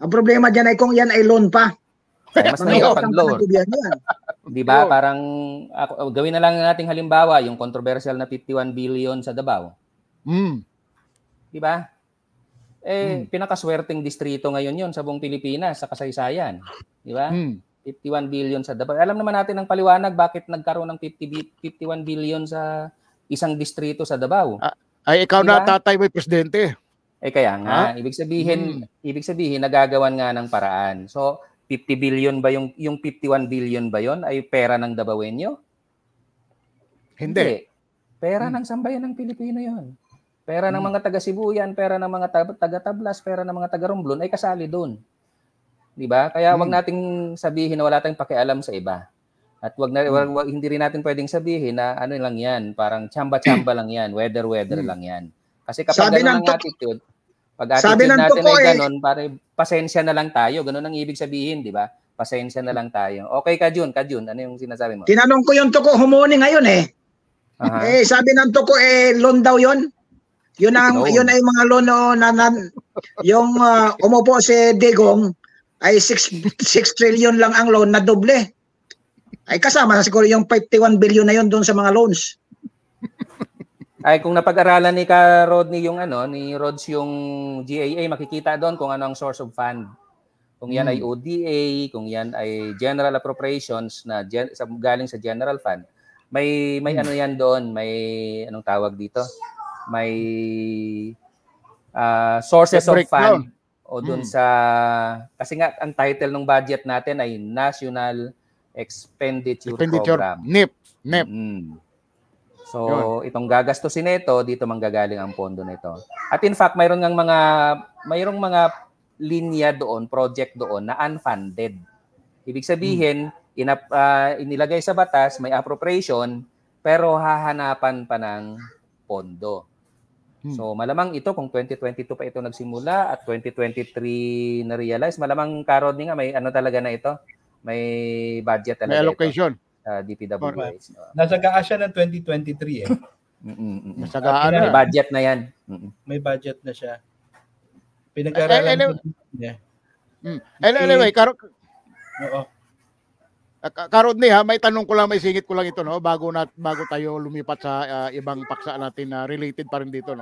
[SPEAKER 2] Ang problema dyan ay kung yan ay loan pa.
[SPEAKER 4] Ay, mas mahirap pag loan. Di ba? Parang, gawin na lang nating halimbawa, yung controversial na 51 billion sa Davao. Di ba? Pinakaswerteng distrito ngayon yun sa buong Pilipinas, sa kasaysayan. Di ba? 51 billion sa Davao. Alam naman natin ang paliwanag bakit nagkaroon ng 51 billion sa isang distrito sa Davao.
[SPEAKER 1] Ay, ikaw diba? Na tatay mo presidente.
[SPEAKER 4] Kaya nga, ibig sabihin nagagawan nga ng paraan. So, 50 billion ba yung 51 billion ba yon ay pera ng Davaoenyo?
[SPEAKER 1] Hindi.
[SPEAKER 4] Pera ng sambayan ng Pilipino yon. Pera ng mga taga Cebu yan, pera ng mga taga Tablas, pera ng mga taga Romblon ay kasali doon. Di ba? Kaya wag nating sabihin na wala tayong pakialam sa iba. At hindi rin natin pwedeng sabihin na ano lang yan, parang chamba-chamba lang yan, weather lang yan. Kasi kapag gano'n ang attitude, pag attitude natin ay gano'n, parang pasensya na lang tayo. Gano'n ang ibig sabihin, di ba? Pasensya na lang tayo. Okay, Kajun, ano yung sinasabi mo?
[SPEAKER 2] Tinanong ko yung Tuko Humoni ngayon eh. Eh, sabi ng Tuko, loan daw yun. Yun ay mga loan yung umupo si Digong, ay 6 trillion lang ang loan na doble. Ay kasama na siguro yung 51 billion na yun doon sa mga loans.
[SPEAKER 4] Ay kung napag-aralan ni Rodney yung ni Rods yung GAA, makikita doon kung ano ang source of fund. Kung yan ay ODA, kung yan ay general appropriations na galing sa general fund, may ano yan doon, may anong tawag dito? May sources of fund o doon sa, kasi nga ang title ng budget natin ay National Expenditure Program.
[SPEAKER 1] NEP.
[SPEAKER 4] So, itong gagastusin nito, dito manggagaling ang pondo nito. At in fact, mayroong mga linya doon, project doon na unfunded. Ibig sabihin, inilagay sa batas, may appropriation, pero hahanapan pa ng pondo. So, malamang ito, kung 2022 pa ito nagsimula at 2023 na-realize, malamang Rodney nga, may talaga na ito. May budget talaga.
[SPEAKER 1] May allocation.
[SPEAKER 4] DPWH.
[SPEAKER 3] Nasagaan siya ng 2023 eh.
[SPEAKER 1] Nasagaan na.
[SPEAKER 4] May budget na yan.
[SPEAKER 3] May budget na siya. Pinag-aralan niya.
[SPEAKER 1] Anyway, Rodney ha, may tanong ko lang, may singit ko lang ito bago tayo lumipat sa ibang paksa natin na related pa rin dito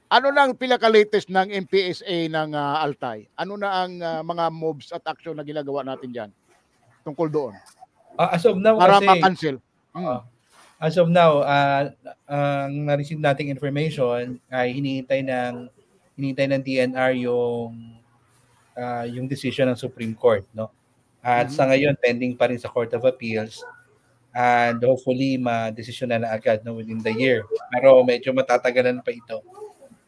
[SPEAKER 1] Ano na ang pinaka-latest ng MPSA ng Altai? Ano na ang mga moves at action na ginagawa natin diyan tungkol doon?
[SPEAKER 3] As of now,
[SPEAKER 1] para ma-cancel.
[SPEAKER 3] As of now, ang na-receive nating information ay hinihintay ng DNR yung decision ng Supreme Court, At sa ngayon pending pa rin sa Court of Appeals and hopefully ma-desisyon na agad within the year. Pero medyo matatagalan pa ito.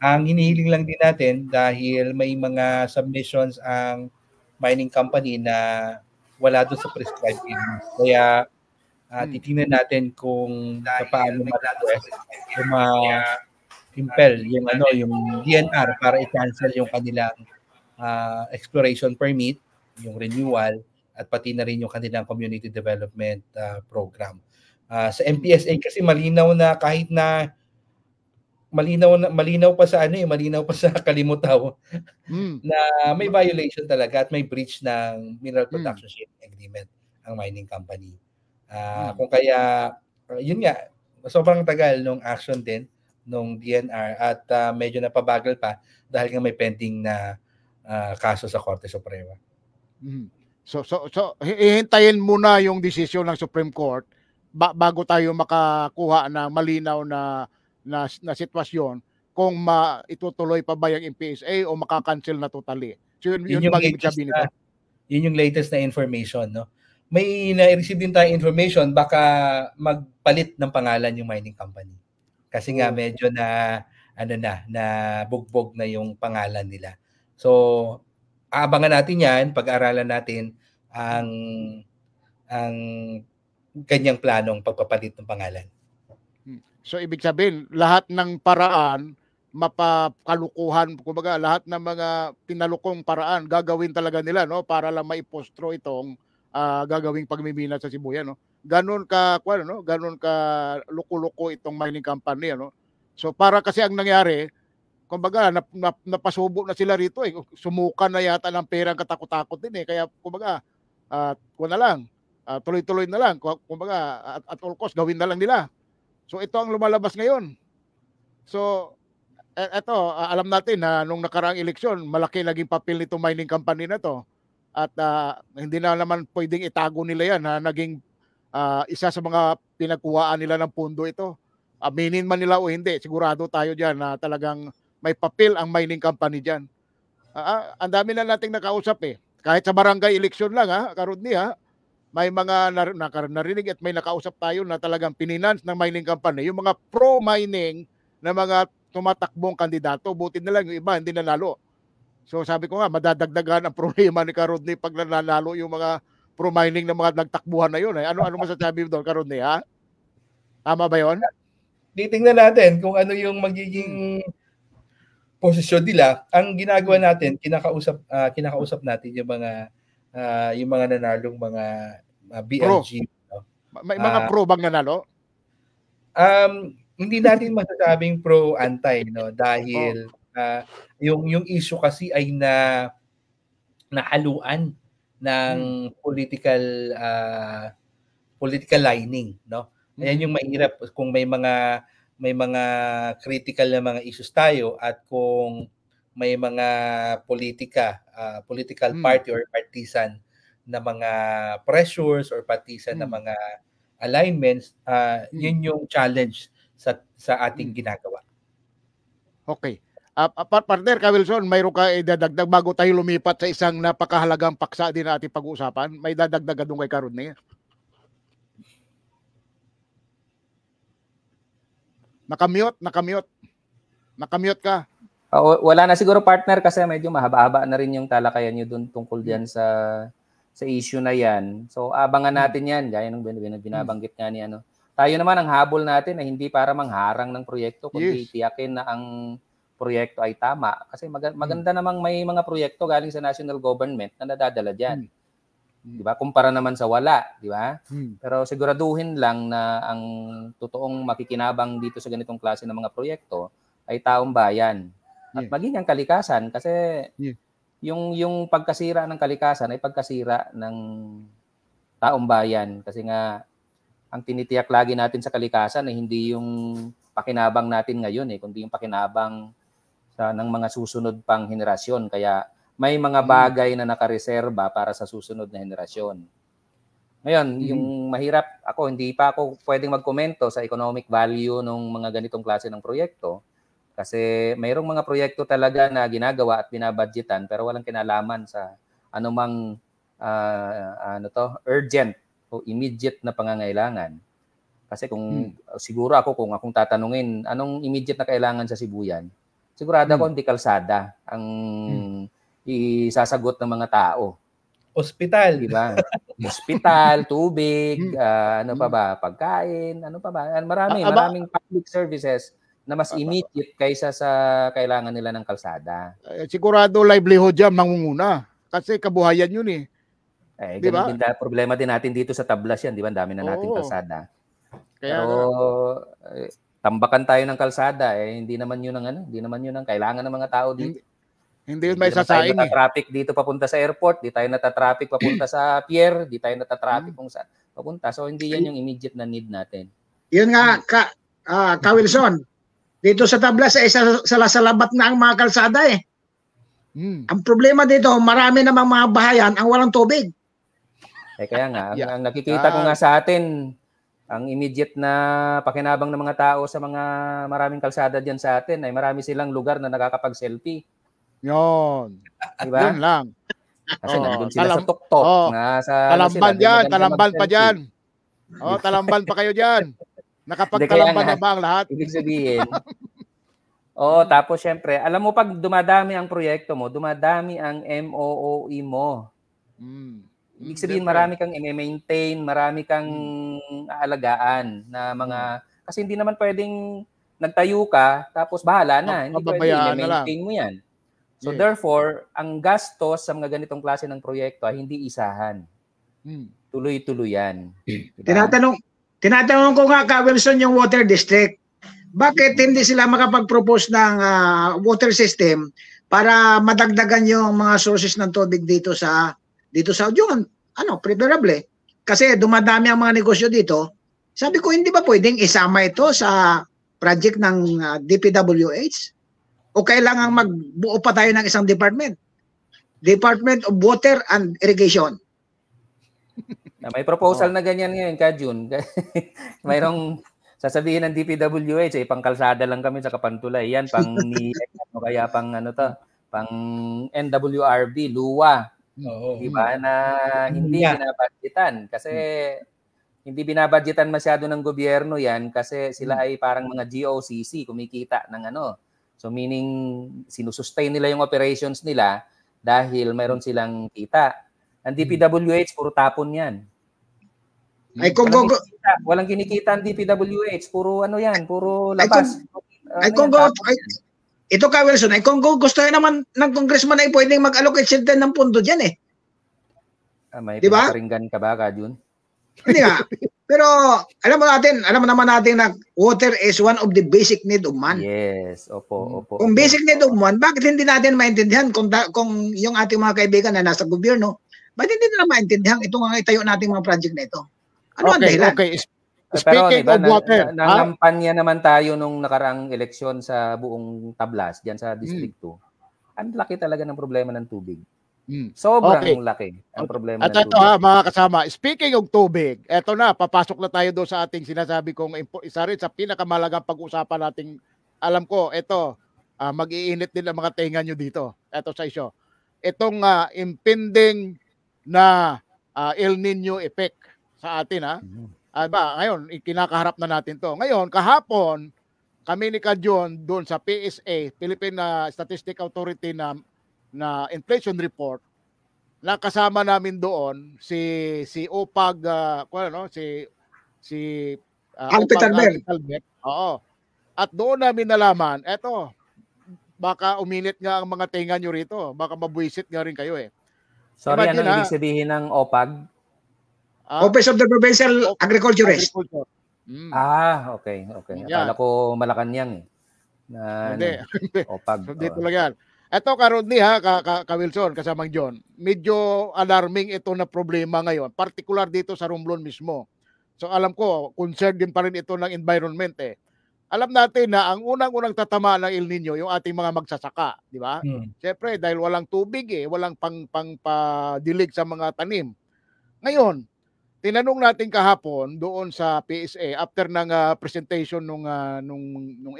[SPEAKER 3] Ang hinihiling lang din natin dahil may mga submissions ang mining company na wala doon sa prescribed areas. Kaya titingnan natin kung paano ma-impel yung DNR para i-cancel yung kanilang exploration permit, yung renewal, at pati na rin yung kanilang community development program. Sa MPSA kasi malinaw na kahit na malinaw pa sa malinaw pa sa kalimutaw na may violation talaga at may breach ng mineral production sharing agreement ang mining company. Kung kaya yun nga, sobrang tagal nung action din nung DNR at medyo napabagal pa dahil nga may pending na kaso sa Korte Suprema.
[SPEAKER 1] So hihintayin muna yung desisyon ng Supreme Court bago tayo makakuha ng malinaw na sitwasyon kung itutuloy pa ba yung MPSA o makakancel na totally. So yun ba ibig sabihin nito?
[SPEAKER 3] Yun yung latest na information, May na-receive din tayong information baka magpalit ng pangalan yung mining company. Kasi nga medyo na bugbog na yung pangalan nila. So aabangan natin 'yan, pag-aralan natin ang ganyang planong pagpapalit ng pangalan.
[SPEAKER 1] So ibig sabihin, lahat ng paraan, mapakalukuhan, kumbaga lahat ng mga pinalukong paraan, gagawin talaga nila para lang maipostro itong gagawing pagmimina sa Sibuyan. Ganon ka luko-luko itong mining company. So para kasi ang nangyari, kumbaga napasubo na sila rito sumuka na yata ng perang katakot-takot din kaya kumbaga tuloy-tuloy na lang, kumbaga at all cost gawin na lang nila. So ito ang lumalabas ngayon. So eto, alam natin na nung nakaraang eleksyon malaki naging papel nito mining company na to at hindi na naman pwedeng itago nila yan naging isa sa mga pinagkuhaan nila ng pundo ito. Aminin man nila o hindi, sigurado tayo diyan na talagang may papel ang mining company diyan. Ang dami na nating nakausap kahit sa barangay election lang Rodney may mga narinig at may nakausap tayo na talagang pininance ng mining company, yung mga pro-mining na mga tumatakbong kandidato, buti na lang yung iba hindi nanalo. So sabi ko nga, madadagdagan ang problema ni Ka-Rodney pag nanalo yung mga pro-mining na mga nagtakbuhan na yun. Ano masasabi mo doon, Ka-Rodney, ha? Tama ba yun?
[SPEAKER 3] Titingnan natin kung ano yung magiging posisyon nila. Ang ginagawa natin, kinakausap natin yung mga nanalong mga BLG.
[SPEAKER 1] No? May mga pro bang nanalo?
[SPEAKER 3] Hindi natin masasabing pro-anti, no, dahil yung issue kasi ay nahaluan ng political lining, no. Ayan yung mahirap kung may mga critical na mga issues tayo at kung may mga political party or partisan na mga pressures or partisan na mga alignments, yun yung challenge sa ating ginagawa.
[SPEAKER 1] Okay. Partner ka Wilson, mayroon ka idadagdag bago tayo lumipat sa isang napakahalagang paksa din na ating pag-uusapan? May dadagdag doon kay Ka-Rodney? Nakamute ka.
[SPEAKER 4] Wala na siguro, partner, kasi medyo mahaba-haba na rin yung talakayan nyo doon tungkol diyan sa issue na yan. So abangan natin yan, gaya ng binabanggit nga ni ano. Tayo naman, ang habol natin ay hindi para mangharang ng proyekto, kundi tiyakin na ang proyekto ay tama. Kasi maganda namang may mga proyekto galing sa national government na nadadala dyan. Di ba? Kumpara naman sa wala, di ba? Pero siguraduhin lang na ang totoong makikinabang dito sa ganitong klase ng mga proyekto ay taong bayan. At maging ang kalikasan, kasi yung pagkasira ng kalikasan ay pagkasira ng taong bayan. Kasi nga, ang tinitiyak lagi natin sa kalikasan ay hindi yung pakinabang natin ngayon, kundi yung pakinabang ng mga susunod pang henerasyon. Kaya may mga bagay na nakareserba para sa susunod na henerasyon. Ngayon, yung mahirap, hindi pa ako pwedeng magkomento sa economic value ng mga ganitong klase ng proyekto. Kasi mayroong mga proyekto talaga na ginagawa at binabudgetan pero walang kinalaman sa anumang urgent o immediate na pangangailangan. Kasi siguro kung akong tatanungin, anong immediate na kailangan sa Sibuyan? Sigurado ako hindi kalsada ang isasagot ng mga tao.
[SPEAKER 3] Hospital.
[SPEAKER 4] Diba? Hospital, tubig, ano pa ba? Pagkain, ano pa ba? Maraming public services na mas immediate kaysa sa kailangan nila ng kalsada.
[SPEAKER 1] Sigurado livelihood yan mangunguna. Kasi kabuhayan yun
[SPEAKER 4] diba? Ganun din problema din natin dito sa Tablas yan. Di ba? Dami na nating kalsada. Pero tambakan tayo ng kalsada, hindi naman yun ang kailangan ng mga tao dito.
[SPEAKER 1] Hindi yun may sasaing.
[SPEAKER 4] Hindi tayo natatraffic dito papunta sa airport, di tayo natatraffic papunta sa pier, di tayo natatraffic kung saan papunta. So hindi yan yung immediate na need natin.
[SPEAKER 2] Yun nga, Ka Wilson, dito sa Tablas ay salabat na ang mga kalsada . Ang problema dito, marami namang mga bahayan ang walang tubig.
[SPEAKER 4] Kaya nga, ang nakikita ko nga sa atin, ang immediate na pakinabang ng mga tao sa mga maraming kalsada diyan sa atin ay marami silang lugar na nakakapag-selfie.
[SPEAKER 1] Yun.
[SPEAKER 4] Diba?
[SPEAKER 1] Yun lang.
[SPEAKER 4] Kasi nandun sila sa tuktok.
[SPEAKER 1] Talamban dyan. Talamban pa dyan. Talamban pa kayo dyan. Nakapagtalamban na ba ang lahat?
[SPEAKER 4] Ibig sabihin. Tapos syempre, alam mo pag dumadami ang proyekto mo, dumadami ang MOOE mo. Ibig sabihin, marami kang i-maintain, marami kang aalagaan na mga... Kasi hindi naman pwedeng nagtayo ka, tapos bahala na. Hindi pwedeng i-maintain mo yan. So therefore, ang gastos sa mga ganitong klase ng proyekto ay hindi isahan. Tuloy-tuloy yan.
[SPEAKER 2] Diba? Tinatanong ko nga, Ka Wilson, yung water district. Bakit hindi sila makapag-propose ng water system para madagdagan yung mga sources ng tubig dito sa Udyongan? Preferable. Kasi dumadami ang mga negosyo dito. Sabi ko, hindi ba pwedeng isama ito sa project ng DPWH? O kailangan magbuo pa tayo ng isang department? Department of Water and Irrigation.
[SPEAKER 4] May proposal na ganyan ngayon, Ka-Jun. Mayroong sasabihin ng DPWH, pangkalsada lang kami sa Kapantulay. Yan, pang NWRB, luwa. Diba? Na hindi binabudgetan. Kasi hindi binabudgetan masyado ng gobyerno yan kasi sila ay parang mga GOCC, kumikita ng ano. So meaning, sinusustain nila yung operations nila dahil mayroon silang kita. Ang DPWH, puro tapon yan.
[SPEAKER 2] Ay kung
[SPEAKER 4] walang kinikita ang DPWH, puro ano yan, puro labas.
[SPEAKER 2] Ito ka, Wilson, ay kung gusto naman ng congressman ay pwedeng mag-allocate sila ng pondo dyan eh.
[SPEAKER 4] May pinaparinggan ka ba, Kajun?
[SPEAKER 2] Hindi nga. Pero alam mo naman natin na water is one of the basic need of man.
[SPEAKER 4] Yes, opo.
[SPEAKER 2] Kung basic need of man, bakit hindi natin maintindihan kung yung ating mga kaibigan na nasa gobyerno, bakit hindi nila maintindihan itong itayo nating mga project na ito? Ano ang dahilan?
[SPEAKER 1] Okay.
[SPEAKER 4] Speaking of water, nangampanya naman tayo nung nakaraang eleksyon sa buong Tablas, diyan sa District 2. Ang laki talaga ng problema ng tubig. Sobrang laki ang problema ng tubig.
[SPEAKER 1] At ito mga kasama, speaking of tubig, eto na, papasok na tayo doon sa ating sinasabi kong isa rin sa pinakamalagang pag-usapan nating, alam ko, ito, mag-iinit din ang mga tenga nyo dito. Eto sa isyo. Itong impending na El Nino effect sa atin, ngayon, kinakaharap na natin to. Ngayon, kahapon, kami ni Kajon doon sa PSA, Philippine Statistic Authority na inflation report, nakasama namin doon si OPAG, si
[SPEAKER 2] Albert.
[SPEAKER 1] Oo. At doon namin nalaman, eto, baka uminit nga ang mga tenga nyo rito. Baka mabuisit nga rin kayo eh.
[SPEAKER 4] Sorry, anong ibig sabihin ng OPAG?
[SPEAKER 2] Office of the Provincial Agriculturist.
[SPEAKER 4] Okay. Akala ko Malacanang eh.
[SPEAKER 1] Hindi.
[SPEAKER 4] OPAG.
[SPEAKER 1] Dito lang yan. Ito Rodney ka Wilson, kasamang John. Medyo alarming ito na problema ngayon. Particular dito sa Romblon mismo. So alam ko, concerned din pa rin ito ng environment eh. Alam natin na ang unang-unang tatama ng El Nino yung ating mga magsasaka, di ba? Siyempre, dahil walang tubig walang pang-padilig sa mga tanim. Ngayon, tinanong natin kahapon doon sa PSA after ng presentation nung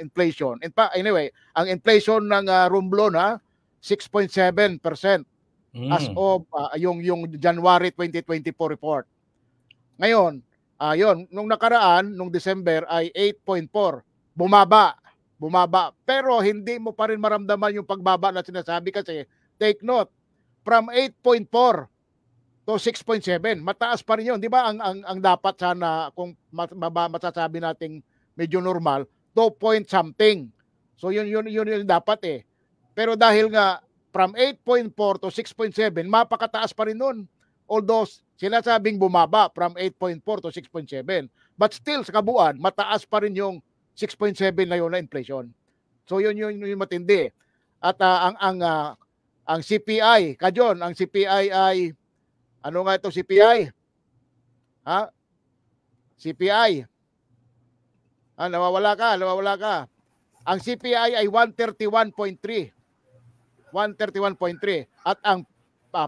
[SPEAKER 1] inflation. Anyway, ang inflation ng Romblon 6.7% as of yung January 2024 report. Ngayon, nung nakaraan, nung December ay 8.4. Bumaba. Pero hindi mo pa rin maramdaman yung pagbaba na sinasabi kasi take note, from 8.4 to 6.7, mataas pa rin yun. Di ba ang dapat sana kung masasabi nating medyo normal, 2 point something. So yun dapat eh. Pero dahil nga from 8.4 to 6.7, mapakataas pa rin nun. Although sinasabing bumaba from 8.4 to 6.7. But still sa kabuuan, mataas pa rin yung 6.7 na yun na inflation. So yun matindi. At ang CPI, Kajon, ang CPI ay ano nga ito CPI? CPI. Nawawala ka. Ang CPI ay 131.3. 131.3. At ang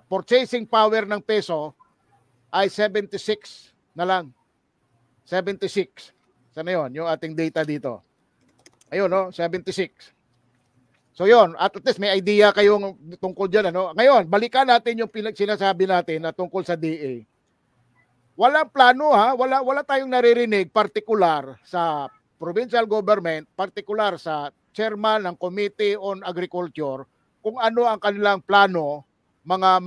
[SPEAKER 1] purchasing power ng peso ay 76 na lang. 76. Sana yun, yung ating data dito. Ayun, 76. So yun, at least may idea kayong tungkol dyan. Ngayon, balikan natin yung sinasabi natin na tungkol sa DA. Walang plano wala tayong naririnig particular sa provincial government, particular sa chairman ng Committee on Agriculture, kung ano ang kanilang plano, mga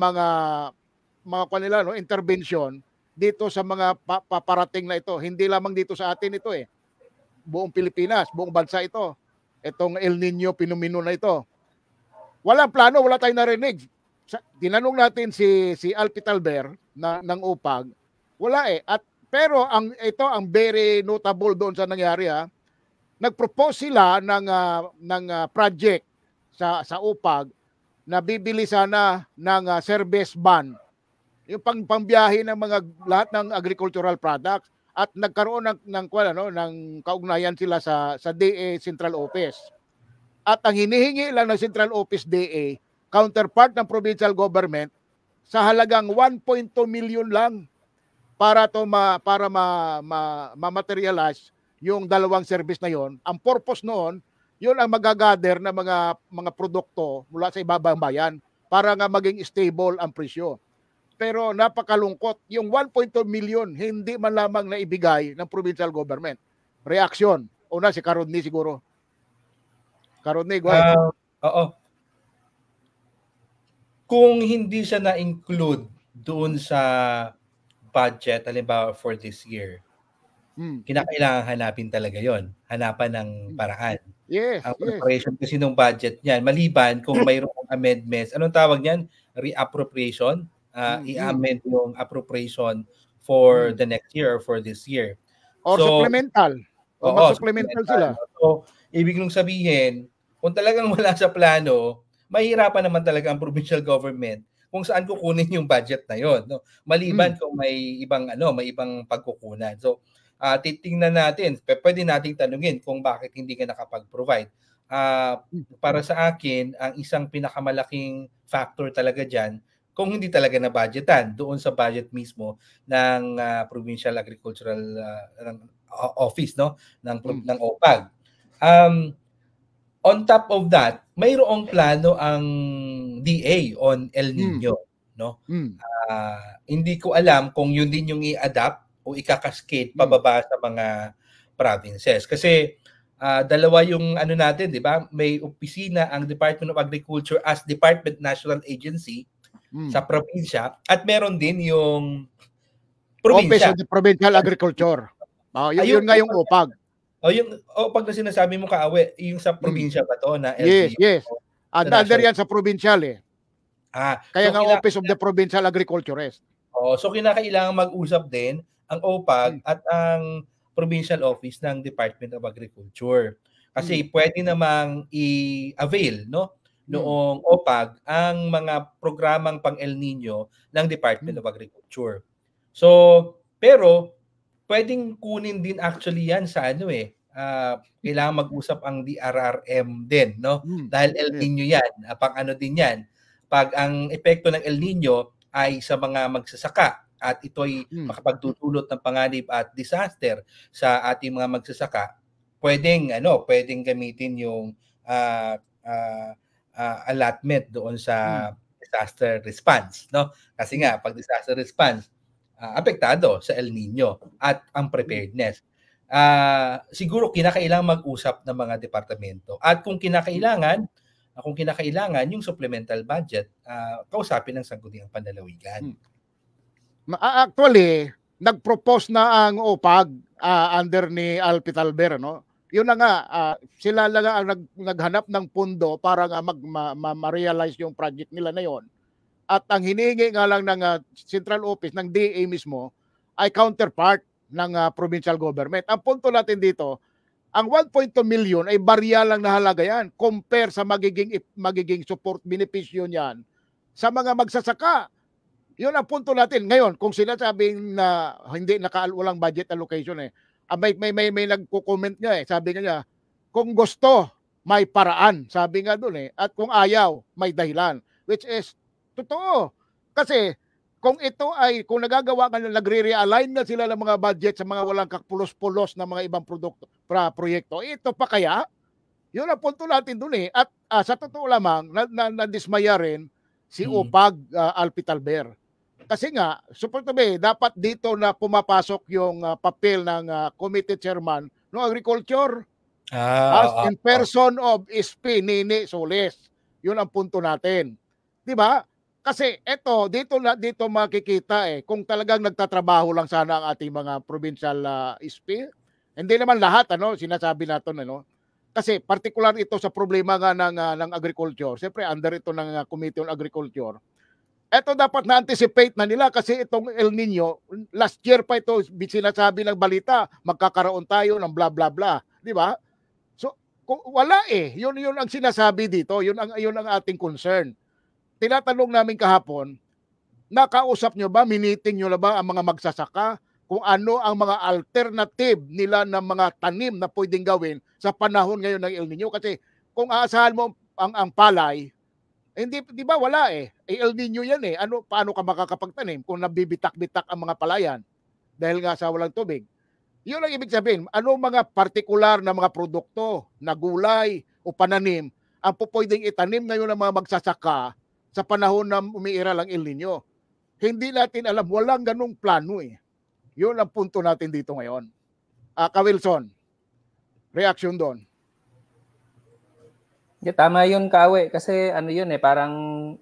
[SPEAKER 1] kanila intervention dito sa mga paparating na ito. Hindi lamang dito sa atin ito eh. Buong Pilipinas, buong bansa ito. Itong El Nino pinomeno na ito. Walang plano, wala tayong narinig. Tinanong natin si Alpit Albert ng UPAG, wala eh. Pero ang very notable doon sa nangyari nagpropose sila ng project sa UPAG na bibili sana ng service van. Yung pangbiyahe ng mga lahat ng agricultural products. At nagkaroon ng kaugnayan sila sa DA Central Office. At ang hinihingi lang ng Central Office DA, counterpart ng provincial government, sa halagang 1.2 million lang para ma-materialize yung dalawang service na yon. Ang purpose noon, yun ang magagather na mga produkto mula sa ibabang bayan para nga maging stable ang presyo. Pero napakalungkot, yung 1.2 million hindi man lamang naibigay ng provincial government. Reaksyon. Una si Karodni siguro. Karodni, go ahead.
[SPEAKER 3] Oo. Kung hindi siya na-include doon sa budget, halimbawa for this year, kinakailangan hanapin talaga yon, hanapan ng paraan.
[SPEAKER 1] Yes,
[SPEAKER 3] ang preparation kasi ng budget niyan, maliban kung mayroong amendments, anong tawag niyan? Reappropriation, i-amend yung appropriation for the next year or for this year.
[SPEAKER 1] Or supplemental. O mag-supplemental sila.
[SPEAKER 3] So, ibig nung sabihin, kung talagang wala sa plano, mahirapan naman talaga ang provincial government kung saan kukunin yung budget na yon, no? Maliban kung may ibang may ibang pagkukunan. So titingnan natin, pwede nating tanungin kung bakit hindi ka nakapag-provide. Para sa akin, ang isang pinakamalaking factor talaga diyan, kung hindi talaga na budgetan doon sa budget mismo ng Provincial Agricultural Office, no, ng OPAG. On top of that, mayroong plano ang DA on El Nino, no? Hindi ko alam kung yun din yung i-adapt o ikakascade pababa sa mga provinces. Kasi dalawa yung natin, di ba? May opisina ang Department of Agriculture as Department National Agency sa probinsya, at meron din yung probinsya.
[SPEAKER 1] Office of the Provincial Agriculture. Yun nga yung OPAG.
[SPEAKER 3] Yung OPAG na sinasabi mo, Kaawe, yung sa probinsya ba to na
[SPEAKER 1] LGU? Yes. Under yan sa provincial eh. Kaya so nga Office of the Provincial Agriculturist.
[SPEAKER 3] So kinakailangan mag-usap din ang OPAG at ang provincial office ng Department of Agriculture. Kasi pwede namang i-avail, no, noong OPAG ang mga programang pang El Nino ng Department of Agriculture. So, pero pwedeng kunin din actually yan sa kailangan mag-usap ang DRRM din, no? Dahil El Nino yan, pang din yan. Pag ang epekto ng El Nino ay sa mga magsasaka at ito'y makapagdudulot ng panganib at disaster sa ating mga magsasaka, pwedeng gamitin yung allotment doon sa disaster response, no? Kasi nga pag disaster response, apektado sa El Nino at ang preparedness. Siguro kinakailangan mag-usap ng mga departamento, at kung kinakailangan yung supplemental budget, kausapin ng Sangguniang Panlalawigan.
[SPEAKER 1] Actually, nag-propose na ang OPAG under ni Alpi Talber, no? Yun na nga, sila lang ang naghanap ng pundo para nga ma-realize yung project nila na yon. At ang hinihingi nga lang ng central office ng DA mismo ay counterpart ng provincial government. Ang punto natin dito, ang 1.2 million ay barya lang na halaga yan compare sa magiging support benepisyo niyan sa mga magsasaka. Yun ang punto natin. Ngayon, kung sila sabing na hindi walang budget allocation may nagko-comment nga sabi niya, kung gusto, may paraan. Sabi nga doon at kung ayaw, may dahilan. Which is totoo. Kasi kung ito kung nagagawa ka na nagre-realign na sila ng mga budget sa mga walang kapulos-pulos na mga ibang proyekto, ito pa kaya? Yun ang punto natin doon At sa totoo lamang, nadismaya rin si OPAG Alpi Talber. Kasi nga, dapat dito na pumapasok yung papel ng committee chairman ng agriculture in person of SP Nini Soles. Yun ang punto natin. 'Di ba? Kasi dito makikita kung talagang nagtatrabaho lang sana ang ating mga provincial SP. Hindi naman lahat sinasabi natin Kasi particular ito sa problema nga ng agriculture. Siyempre under ito ng Committee on Agriculture. Ito dapat na-anticipate na nila kasi itong El Nino, last year pa ito sinasabi ng balita, magkakaroon tayo ng bla bla bla, 'di ba? So kung wala yun ang sinasabi dito, yun ang ating concern. Tinatanong namin kahapon, nakausap nyo ba, miniting nyo na ba ang mga magsasaka kung ano ang mga alternative nila ng mga tanim na pwedeng gawin sa panahon ngayon ng El Nino? Kasi kung aasahan mo ang palay, hindi, di ba wala El Nino yan paano ka makakapagtanim kung nabibitak-bitak ang mga palayan dahil nga sa walang tubig? Yun ang ibig sabihin, ano mga partikular na mga produkto na gulay o pananim ang pwedeng itanim ngayon ng mga magsasaka sa panahon na umiiral ang El Nino. Hindi natin alam, walang ganung plano eh. Yun ang punto natin dito ngayon. Ka Wilson, reaction doon.
[SPEAKER 4] Tama yun, Kawe. Kasi ano yun eh, parang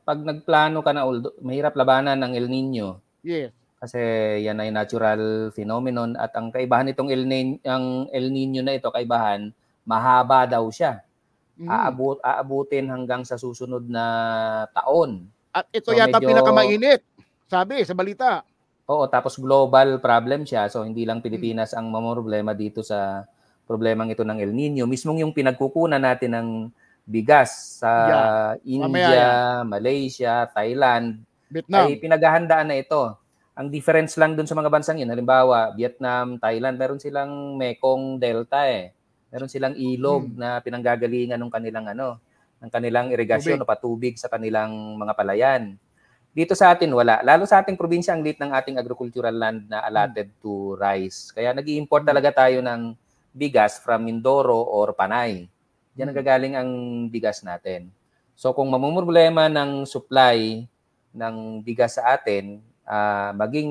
[SPEAKER 4] pag nagplano ka na, mahirap labanan ng El Nino.
[SPEAKER 1] Yes.
[SPEAKER 4] Kasi yan ay natural phenomenon at ang kaibahan nitong El Nino na ito, kaibahan, mahaba daw siya. Aabutin hanggang sa susunod na taon.
[SPEAKER 1] At ito yata medyo pinakamainit, sabi sa balita.
[SPEAKER 4] Oo, tapos global problem siya. So hindi lang Pilipinas ang mamroblema dito sa problemang ito ng El Nino. Mismong yung pinagkukunan natin ng bigas sa India, Malaysia, Thailand, Vietnam, ay pinaghahandaan na ito. Ang difference lang dun sa mga bansang yun, halimbawa, Vietnam, Thailand, meron silang Mekong Delta eh. Meron silang ilog na pinanggagalingan ng kanilang irigasyon o patubig sa kanilang mga palayan. Dito sa atin wala. Lalo sa ating probinsya, ang liit ng ating agricultural land na allotted to rice. Kaya nag-i-import talaga tayo ng bigas from Mindoro or Panay. Diyan nagagaling ang bigas natin. So kung mamumroblema ng supply ng bigas sa atin, maging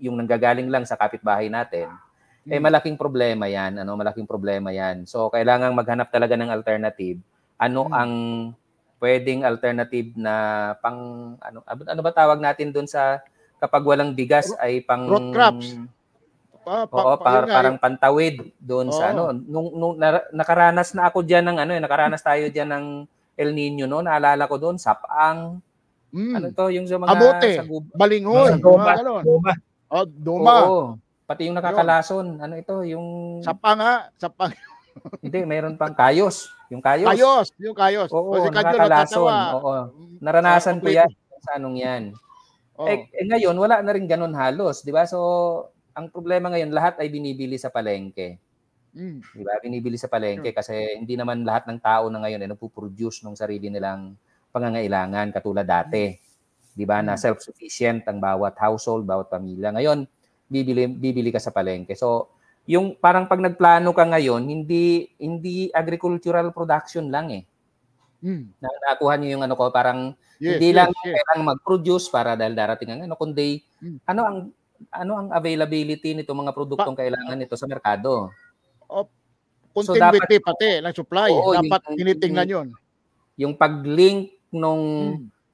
[SPEAKER 4] yung nanggagaling lang sa kapitbahay natin, malaking problema yan. Malaking problema yan. So kailangan maghanap talaga ng alternative. Ano ang pwedeng alternative na ano ba tawag natin doon sa kapag walang bigas ay pang
[SPEAKER 1] root crops.
[SPEAKER 4] Parang pantawid doon sa nung nakaranas na ako diyan ng nakaranas tayo diyan ng El Nino naalala ko doon sapang yung sa mga
[SPEAKER 1] amote, balinghoy, duma.
[SPEAKER 4] Pati yung nakakalason, yung
[SPEAKER 1] sapang.
[SPEAKER 4] Hindi, mayroon pang kayos. Yung kayos.
[SPEAKER 1] Yung kayos.
[SPEAKER 4] Oo, nakakalason. Naranasan ko yan sa yan. Ngayon, wala na rin ganun halos. Di ba? So, ang problema ngayon, lahat ay binibili sa palengke. Di ba? Binibili sa palengke kasi hindi naman lahat ng tao na ngayon ay nagpo-produce ng sarili nilang pangangailangan katulad dati. Di ba? Na self-sufficient ang bawat household, bawat pamilya. Ngayon, bibili ka sa palengke. So, yung parang pag nagplano ka ngayon, hindi agricultural production lang eh. Nakuha niyo yung parang hindi lang kailangan mag-produce para dahil darating ang kundi ano ang availability nito mga produktong kailangan nito sa merkado.
[SPEAKER 1] Continuity pati ng supply. Dapat tinitingnan yun.
[SPEAKER 4] Yung pag-link nung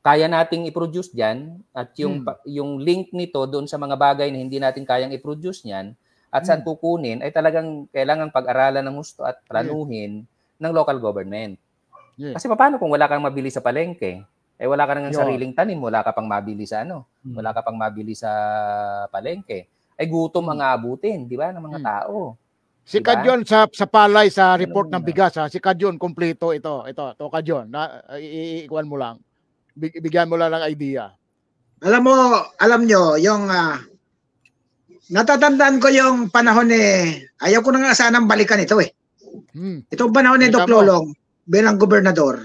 [SPEAKER 4] kaya nating i-produce diyan at yung link nito doon sa mga bagay na hindi natin kayang i-produce niyan at saan kukunin ay talagang kailangan pag-aralan ng gusto at planuhin ng local government. Kasi paano kung wala kang mabili sa palengke? Wala ka nang sariling tanim, wala ka pang mabili sa wala ka pang mabili sa palengke. Gutom ang aabutin, di ba, ng mga tao.
[SPEAKER 1] Si Kadyon sa palay sa report ng bigas, si Kadyon kompleto ito Kadyon, iikuan mo lang. Bigyan mo lang ng idea.
[SPEAKER 2] Alam nyo, yung natatandaan ko yung panahon ayaw ko na nga sanang balikan ito eh. Itong panahon ni Doc Lolong bilang gobernador,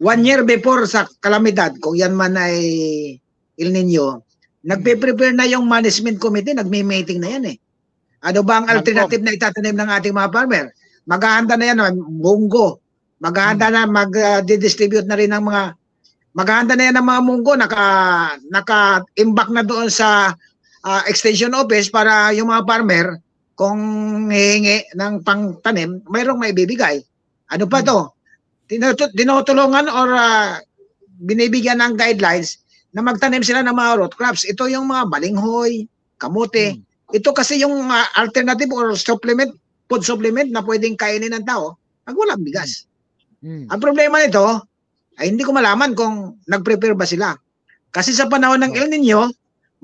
[SPEAKER 2] 1 year before sa kalamidad, kung yan man ay El Nino, nagpe-prepare na yung management committee, nagme-meeting na yan eh. Ano ba ang alternative na itatanim ng ating mga farmer? Maghahanda na yan, munggo. Maghahanda na, mag-distribute na rin ng mga, maghahanda na yan ng mga munggo, naka-imbak na doon sa extension office para yung mga farmer, kung hihingi ng pangtanim, mayroong maibibigay. Ano pa to? Tinutulungan or binibigyan ng guidelines na magtanim sila ng mga root crops. Ito yung mga balinghoy, kamote. Ito kasi yung alternative or supplement, food supplement na pwedeng kainin ng tao pag walang bigas. Ang problema nito ay hindi ko malaman kung nag-prepare ba sila. Kasi sa panahon ng El Nino,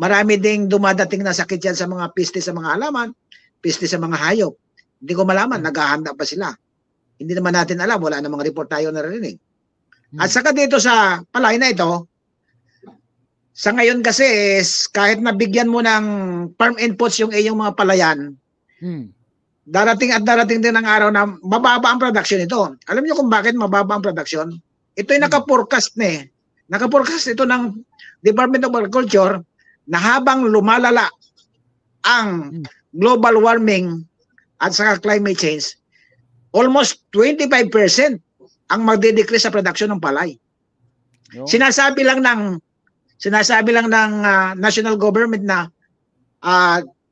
[SPEAKER 2] marami ding dumadating na sakit yan sa mga piste sa mga halaman, piste sa mga hayop. Hindi ko malaman, naghahanda pa sila. Hindi naman natin alam, wala namang report tayo narinig. At saka dito sa palay na ito, sa ngayon kasi kahit nabigyan mo ng farm inputs yung iyong mga palayan, darating din ang araw na mababa ang production ito. Alam niyo kung bakit mababa ang production? Ito ay naka-forecast na eh. Naka-forecast ito ng Department of Agriculture na habang lumalala ang global warming at saka climate change, almost 25% ang magde-decrease sa production ng palay. Sinasabi lang ng national government na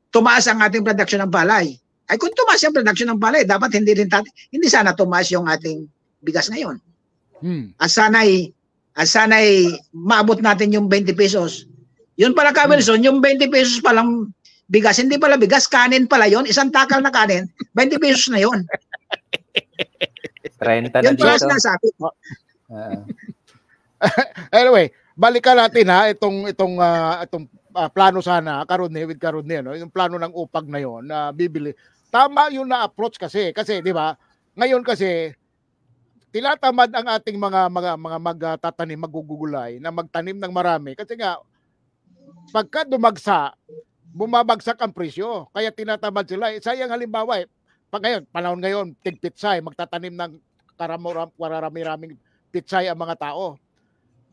[SPEAKER 2] tumaas ang ating production ng palay. Ay kung tumaas ang production ng palay, dapat hindi sana tumaas yung ating bigas ngayon. At sana'y maabot natin yung 20 pesos. Yun pala ka, Wilson, yung 20 pesos palang bigas, hindi pala bigas, kanin pala yon, isang takal na kanin, 20 pesos na yon.
[SPEAKER 4] 30 na
[SPEAKER 2] yun
[SPEAKER 4] dito.
[SPEAKER 2] pala sinasabi.
[SPEAKER 1] Anyway, balikan natin ha itong plano sana karon with karon no, yung plano ng upag na yon na bibili. Tama yun na approach kasi 'di ba? Ngayon kasi tinatamad ang ating mga magtatanim, magugulay na magtanim ng marami kasi nga pagka bumabagsak ang presyo. Kaya tinatamad sila. Sayang halimbawa pag panahon ngayon, tig-pitsay, magtatanim ng karami-raming pitsay ang mga tao.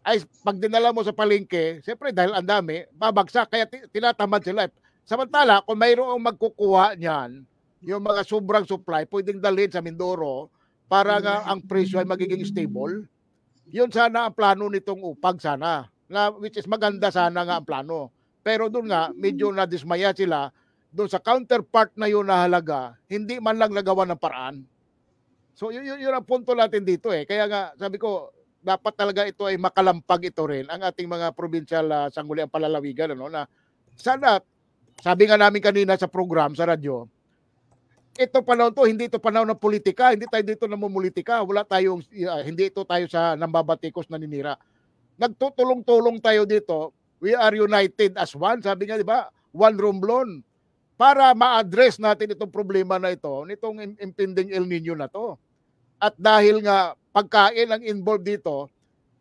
[SPEAKER 1] Ay pag dinala mo sa palengke, siyempre dahil ang dami, babagsak kaya tinatamad sila. Samantala, kung mayroong magkukuha niyan, yung mga sobrang supply, pwedeng dalhin sa Mindoro para nga ang presyo ay magiging stable. Yun sana ang plano nitong upag sana. Which is maganda sana nga ang plano. Pero doon nga, medyo nadismaya sila doon sa counterpart na yun na halaga, hindi man lang nagawa ng paraan. So yun ang punto natin dito Kaya nga sabi ko, dapat talaga ito ay makalampag ito rin ang ating mga provincial sangguniang palalawigan na sana, sabi nga namin kanina sa program sa radyo, ito panahon to, hindi ito panahon ng politika, hindi tayo dito namumulitika, hindi ito tayo sa nambabatikos na ninira. Nagtutulong-tulong tayo dito, we are united as one, sabi nga 'di ba? One Romblon, para ma-address natin itong problema na ito, nitong impending El Nino na to. At dahil nga pagkain ang involved dito,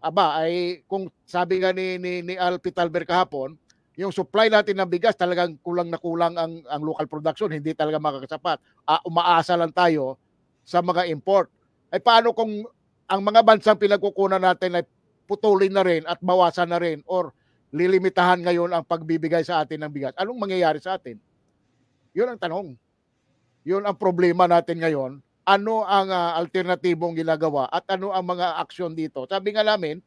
[SPEAKER 1] ay kung sabi nga ni Al Pitalber kahapon, yung supply natin ng bigas talagang kulang na kulang ang local production, hindi talaga makakasapat. Umaasa lang tayo sa mga import. Ay paano kung ang mga bansang pinagkukunan natin ay putulin na rin at bawasan na rin or lilimitahan ngayon ang pagbibigay sa atin ng bigas? Anong mangyayari sa atin? Yun ang tanong. Yun ang problema natin ngayon. Ano ang alternatibong ginagawa at ano ang mga aksyon dito? Sabi nga namin,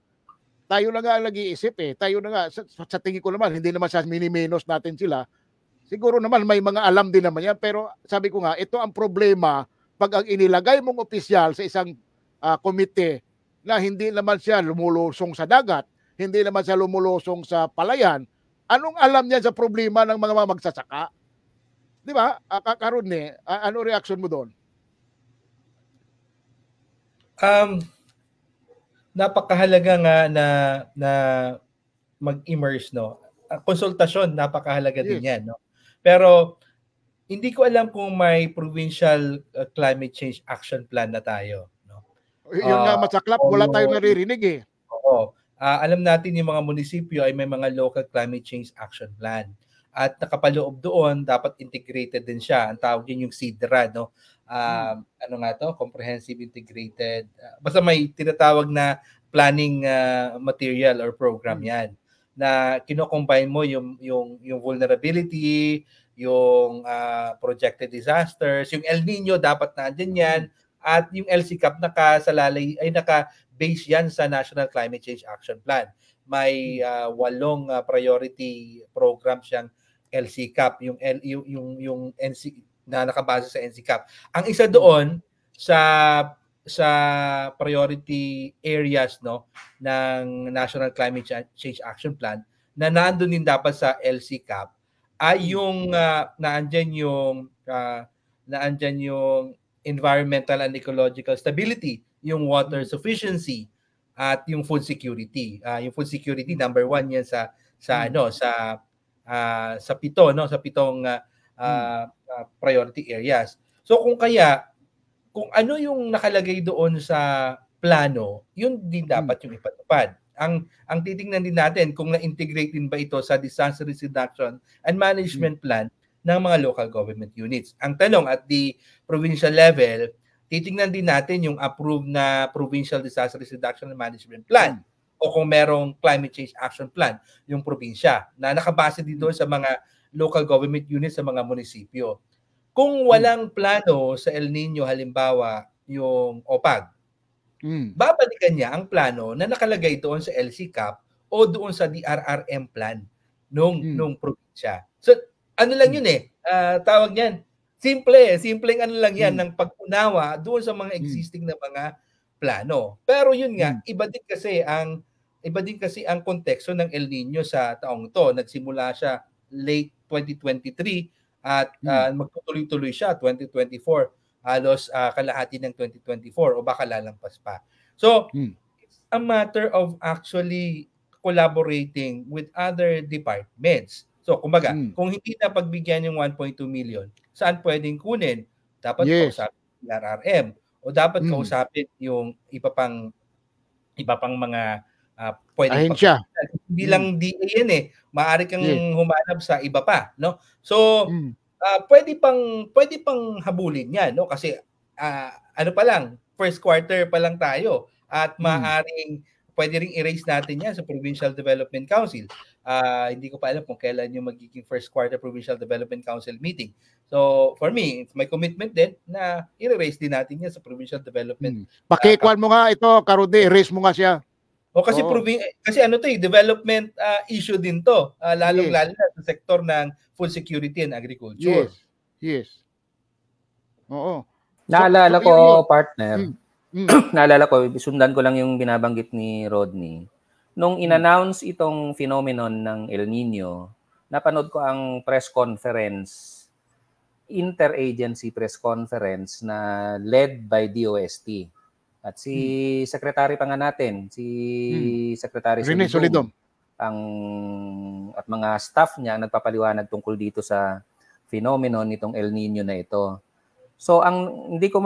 [SPEAKER 1] tayo na nga nag-iisip Tayo na nga, sa tingin ko naman, hindi naman sa minimenos natin sila. Siguro naman may mga alam din naman yan. Pero sabi ko nga, ito ang problema pag ang inilagay mong opisyal sa isang komite na hindi naman siya lumulusong sa dagat, hindi naman siya lumulusong sa palayan, anong alam niya sa problema ng mga magsasaka? Di ba? Karon ano reaction mo doon?
[SPEAKER 3] Napakahalaga nga na mag-immerse konsultasyon, napakahalaga din yan Pero hindi ko alam kung may provincial climate change action plan na tayo
[SPEAKER 1] Yun nga masaklap, wala tayong naririnig
[SPEAKER 3] Oo. Alam natin yung mga munisipyo ay may mga local climate change action plan. At nakapaloob doon, dapat integrated din siya. Ang tawag din yung CIDRA, ano nga to? Comprehensive Integrated. Basta may tinatawag na planning material or program yan. Na kino-combine mo yung vulnerability, yung projected disasters, yung El Nino dapat nandiyan yan, at yung LCCAP nakasalalay ay naka-base yan sa National Climate Change Action Plan. May 8 priority program siyang LCCAP, yung NC na nakabase sa NCCAP. Ang isa doon sa priority areas ng National Climate Change Action Plan na nandoon din dapat sa LCCAP ay yung naandyan yung environmental and ecological stability, yung water sufficiency at yung food security. Yung food security number 1 yan sa pitong priority areas. So kung ano yung nakalagay doon sa plano, yun din dapat yung ipatupad. Ang titingnan din natin kung na-integrate din ba ito sa disaster risk reduction and management plan ng mga local government units. Ang tanong at the provincial level, titingnan din natin yung approved na provincial disaster risk reduction and management plan o kung merong climate change action plan yung probinsya na nakabase din doon sa mga local government units sa mga munisipyo. Kung walang plano sa El Nino, halimbawa yung OPAG, babalikan niya ang plano na nakalagay doon sa LCCAP o doon sa DRRM plan nung probinsya. So ano lang yun tawag niyan. Simpleng ano lang yan ng pag-unawa doon sa mga existing na mga plano. Pero yun nga, iba din kasi ang konteksto ng El Nino sa taong to. Nagsimula siya late 2023 at magtutuloy-tuloy siya 2024, halos kalahati ng 2024 o baka lalampas pa. So, it's a matter of actually collaborating with other departments. So, kumbaga, kung hindi na pagbigyan yung 1.2 million, saan pwedeng kunin? Dapat kausapin yung RRM o dapat kausapin yung iba pang mga pwedeng
[SPEAKER 1] ahensya.
[SPEAKER 3] Hindi lang DA yan maaari kang humanap sa iba pa, no? So pwede pang habulin yan, no? Kasi ano pa lang, first quarter pa lang tayo at maaring pwede ring erase natin yan sa Provincial Development Council. Hindi ko pa alam kung kailan yung magiging first quarter Provincial Development Council meeting. So for me, it's my commitment din na i-erase din natin yan sa Provincial Development.
[SPEAKER 1] Pakikuan mo nga ito, Karudi, erase mo nga siya.
[SPEAKER 3] O kasi kasi ano to development issue din to, lalong-lalo na sa sektor ng food security and agriculture.
[SPEAKER 1] Yes. Oo.
[SPEAKER 4] Naalala ko, partner. Naalala ko, sundan ko lang yung binabanggit ni Rodney. Nung in-announce itong phenomenon ng El Nino, napanood ko ang press conference, interagency press conference na led by DOST. At si secretary pa nga natin, si Secretary
[SPEAKER 1] Rene Solidom,
[SPEAKER 4] at mga staff niya nagpapaliwanag tungkol dito sa phenomenon nitong El Nino na ito. So ang hindi ko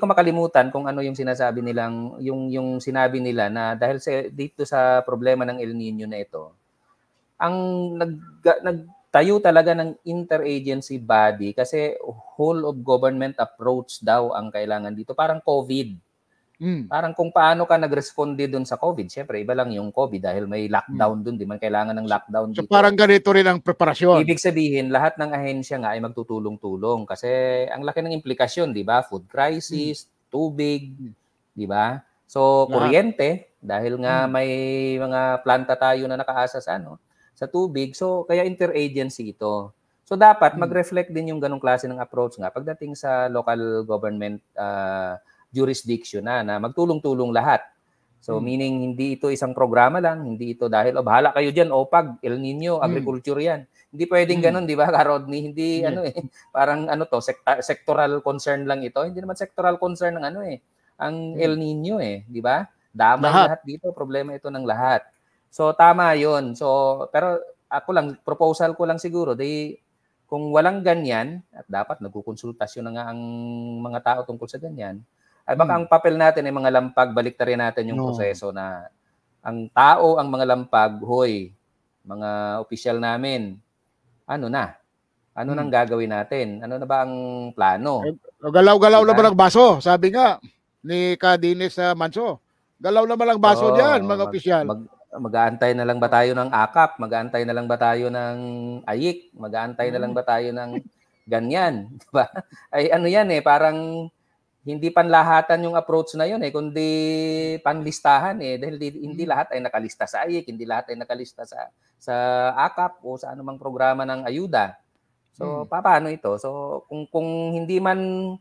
[SPEAKER 4] makalimutan kung ano yung sinasabi nilang yung sinabi nila na dahil dito sa problema ng El Nino na ito, ang nagtayo talaga ng interagency body kasi whole of government approach daw ang kailangan dito, parang COVID. Parang kung paano ka nag-responde doon sa COVID. Siyempre, iba lang yung COVID dahil may lockdown doon. Di man kailangan ng lockdown dito.
[SPEAKER 1] So parang ganito rin ang preparasyon.
[SPEAKER 4] Ibig sabihin, lahat ng ahensya nga ay magtutulong-tulong. Kasi ang laki ng implikasyon, di ba? Food crisis, tubig, di ba? So, kuryente, dahil nga may mga planta tayo na nakaasa sa tubig. So, kaya interagency ito. So, dapat mag-reflect din yung ganong klase ng approach nga pagdating sa local government jurisdiction na magtulong-tulong lahat. So meaning hindi ito isang programa lang, hindi ito dahil bahala kayo diyan pag El Nino, agriculture yan. Hindi pwedeng ganoon, di ba, Rodney? Hindi parang sectoral concern lang ito. Hindi naman sectoral concern ng ang El Nino di ba? Damay lahat dito, problema ito ng lahat. So tama 'yon. So pero ako lang proposal ko lang siguro kung walang ganyan at dapat nagkukonsultasyon na nga ang mga tao tungkol sa ganyan. Ay baka ang papel natin ay mga lampag, baliktarin natin yung proseso na ang tao, ang mga lampag, mga opisyal namin, ano nang gagawin natin? Ano na ba ang plano?
[SPEAKER 1] Galaw-galaw na ba ng baso? Sabi nga ni Kadines Manso. Galaw na ba ng baso diyan, mga opisyal?
[SPEAKER 4] Mag-aantay na lang ba tayo ng AKAP? Mag-aantay na lang ba tayo ng AYIC? Mag-aantay na lang ba tayo ng ganyan? Diba? Ay ano yan parang hindi panlahatan yung approach na yun kundi panlistahan dahil hindi lahat ay nakalista sa AYIC, hindi lahat ay nakalista sa AKAP o sa anumang programa ng ayuda. So paano ito? So kung hindi man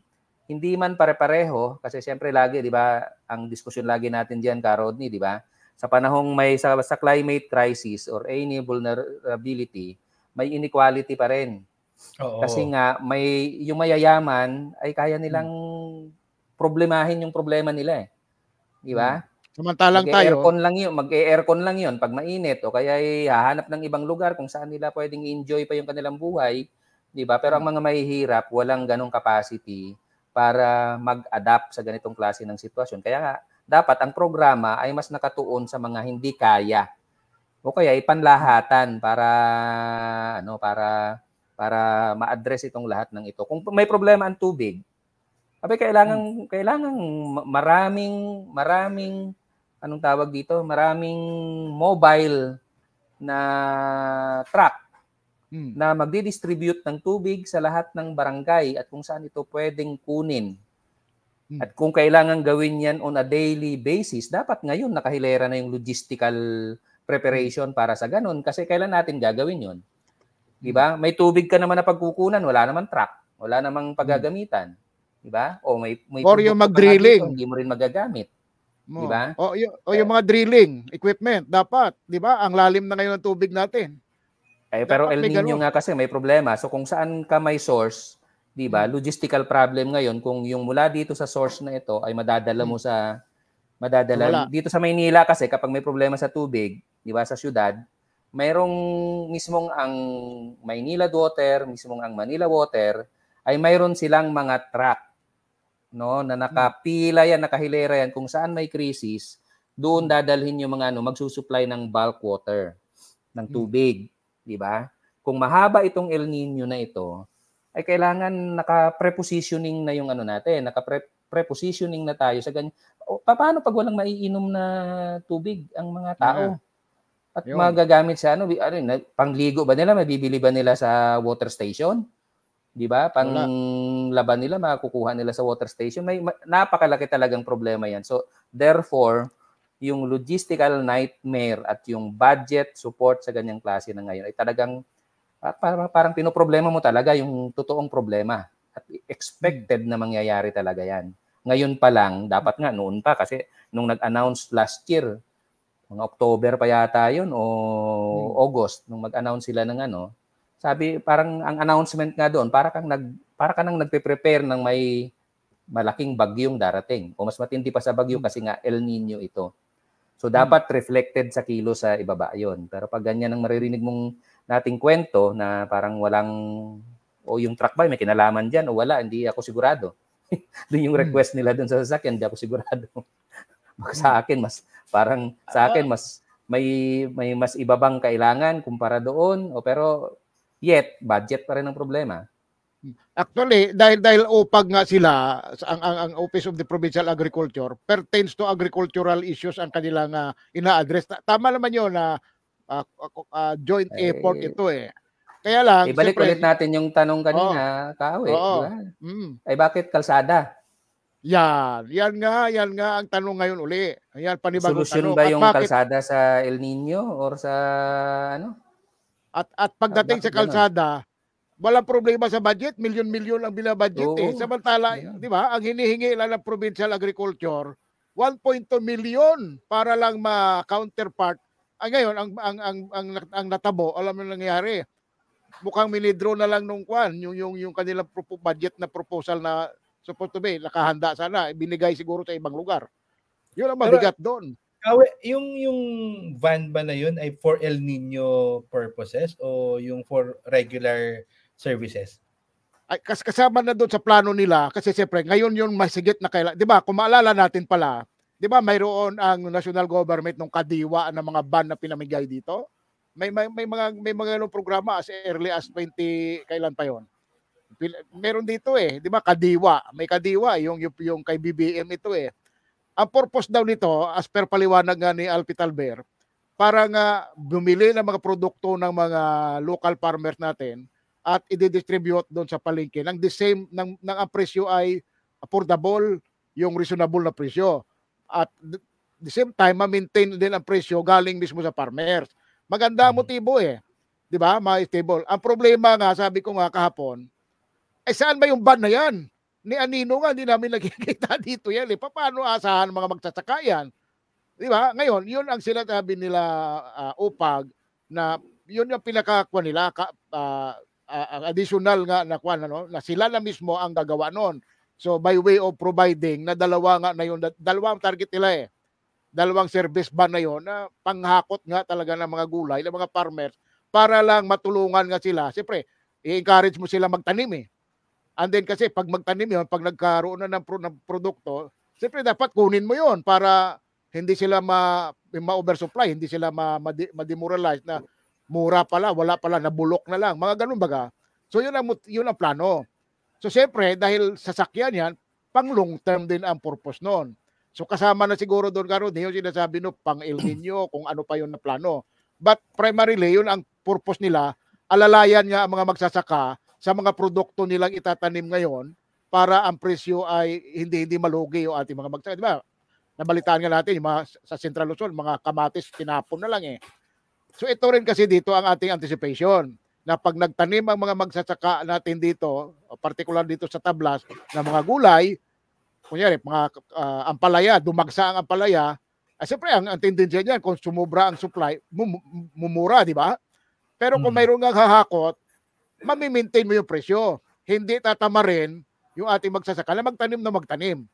[SPEAKER 4] pare-pareho kasi siyempre lagi 'di ba ang diskusyon lagi natin diyan Rodney, 'di ba? Sa panahong may sa climate crisis or any vulnerability, may inequality pa rin. Oo. Kasi nga yung mayayaman ay kaya nilang problemahin yung problema nila Di ba?
[SPEAKER 1] Samantalang tayo,
[SPEAKER 4] mag-aircon lang 'yon pag mainit o kaya hahanap ng ibang lugar kung saan nila pwedeng i-enjoy pa yung kanilang buhay, 'di ba? Pero ang mga mahihirap walang ganong capacity para mag-adapt sa ganitong klase ng sitwasyon. Kaya nga dapat ang programa ay mas nakatuon sa mga hindi kaya. O kaya ipanlahatan para ma-address itong lahat ng ito. Kung may problema ang tubig, kailangan maraming anong tawag dito? Maraming mobile na truck na magdi-distribute ng tubig sa lahat ng barangay at kung saan ito pwedeng kunin. At kung kailangan gawin yan on a daily basis, dapat ngayon nakahilera na yung logistical preparation para sa ganun. Kasi kailan natin gagawin yun? Diba? May tubig ka naman na pagkukunan, wala naman truck, wala namang paggagamitan. Diba? O may
[SPEAKER 1] or yung mag-drilling,
[SPEAKER 4] hindi mo rin magagamit. Diba?
[SPEAKER 1] O yung mga drilling equipment, dapat. Diba? Ang lalim na ngayon ng tubig natin.
[SPEAKER 4] Pero El Nino nga kasi may problema. So kung saan ka may source, di ba? Logistical problem ngayon kung yung mula dito sa source na ito ay madadala mo sa dito sa Maynila kasi kapag may problema sa tubig, di ba, sa syudad, mayroong mismong ang Maynila Water, mismong ang Manila Water ay mayroon silang mga truck, no, na nakapila yan, nakahilera yan kung saan may crisis, doon dadalhin yung mga magsusupply ng bulk water ng tubig. Di ba? Kung mahaba itong El Nino na ito, ay kailangan naka-prepositioning na yung natin, naka-prepositioning na tayo sa ganyan. Paano pag walang maiinom na tubig ang mga tao? At magagamit sa pangligo ba nila, mabibili ba nila sa water station? Di ba? Panglaban nila, makukuha nila sa water station. May napakalaki talagang problema yan. So, therefore, yung logistical nightmare at yung budget support sa ganyang klase na ngayon ay talagang parang pinoproblema mo talaga yung totoong problema at expected na mangyayari talaga yan. Ngayon pa lang, dapat nga noon pa kasi nung nag-announce last year, mga October pa yata yun o August, nung mag-announce sila ng sabi parang ang announcement nga doon, para ka nang nagpe-prepare ng may malaking bagyong darating o mas matindi pa sa bagyo kasi nga El Nino ito. So dapat reflected sa kilo sa ibaba yon. Pero pag ganyan ang maririnig mong nating kwento na parang walang yung truck ba may kinalaman diyan o wala, hindi ako sigurado. Doon yung request nila doon sa sasakyan, hindi ako sigurado. Sa akin mas may mas ibabang kailangan kumpara doon pero yet budget pa rin ang problema.
[SPEAKER 1] Actually, dahil upag nga sila, ang Office of the Provincial Agriculture pertains to agricultural issues ang kanilang ina-address. Tama naman yun na joint effort ito eh. Kaya lang,
[SPEAKER 4] ibalik ulit natin yung tanong kanina, Kawe, di ba? Ay bakit kalsada?
[SPEAKER 1] Yan nga ang tanong ngayon uli. Ayan, panibagong
[SPEAKER 4] solusyon
[SPEAKER 1] tanong.
[SPEAKER 4] Ba yung kalsada sa El Nino or sa
[SPEAKER 1] At pagdating sa kalsada, walang problema sa budget, milyon-milyon ang binabudget eh. Samantala, di ba, ang hinihingi lang ng Provincial Agriculture, 1.2 million para lang ma-counterpart. Ngayon, ang natabo, alam mo nangyari, mukhang minidro na lang nung yung kanilang budget na proposal na supposed to be, nakahanda sana, binigay siguro sa ibang lugar. Yun ang mabigat doon.
[SPEAKER 3] Yung van ba na yun ay for El Nino purposes o yung for regular services?
[SPEAKER 1] Ay, kasama na doon sa plano nila kasi siyempre ngayon yung masigit na kailangan. 'Di ba? Kung maalala natin pala, 'di ba mayroon ang national government ng kadiwa ng mga ban na pinamigay dito? May mga programa as early as 20 kailan pa 'yon? Meron dito eh, 'di ba? Kadiwa, may kadiwa yung kay BBM ito eh. Ang purpose daw nito as per paliwanag nga ni Alpi Talber, para nga bumili ng mga produkto ng mga local farmers natin at i-distribute doon sa palengke ng the same ng ang presyo ay affordable, yung reasonable na presyo. At the same time ma-maintain din ang presyo galing mismo sa farmers. Maganda ang motibo eh. 'Di ba? Ma-stable. Ang problema nga, sabi ko nga kahapon, saan ba yung ban na yan? Ni Anino nga, hindi namin nakikita dito yan eh. Paano asahan mga magsasaka yan? Di ba? Ngayon, yun ang sinasabi nila upag na yun yung pinakakuha nila additional nga na sila na mismo ang gagawa noon. So by way of providing na dalawa nga na yun, dalawang target nila eh. Dalawang service ban na yun na panghakot nga talaga ng mga gulay, ng mga farmers para lang matulungan nga sila. Siyempre, i-encourage mo sila magtanim eh. And then kasi pag magtanim yun, pag nagkaroon na ng produkto, siyempre dapat kunin mo yun para hindi sila ma-oversupply, hindi sila ma-demoralize na mura pala, wala pala, nabulok na lang. Mga ganun baga. So yun ang plano. So siyempre, dahil sasakyan yan, pang long term din ang purpose noon. So kasama na siguro doon karon yung sinasabi no, pang El Nino, kung ano pa yun na plano. But primarily, yun ang purpose nila, alalayan nga ang mga magsasaka sa mga produkto nilang itatanim ngayon para ang presyo ay hindi malugi yung ating mga magsasaka. Di ba? Nabalitaan nga natin yung mga sa Central Luzon, mga kamatis tinapon na lang eh. So ito rin kasi dito ang ating anticipation na pag nagtanim ang mga magsasaka natin dito, particular dito sa Tablas, na mga gulay, kunyari, mga ampalaya, dumagsa ang ampalaya, siyempre ang tendensya niyan, kung sumubra ang supply, mumura, di ba? Pero kung mayroong nga hahakot, mamimaintain mo yung presyo. Hindi tatama rin yung ating magsasaka na magtanim.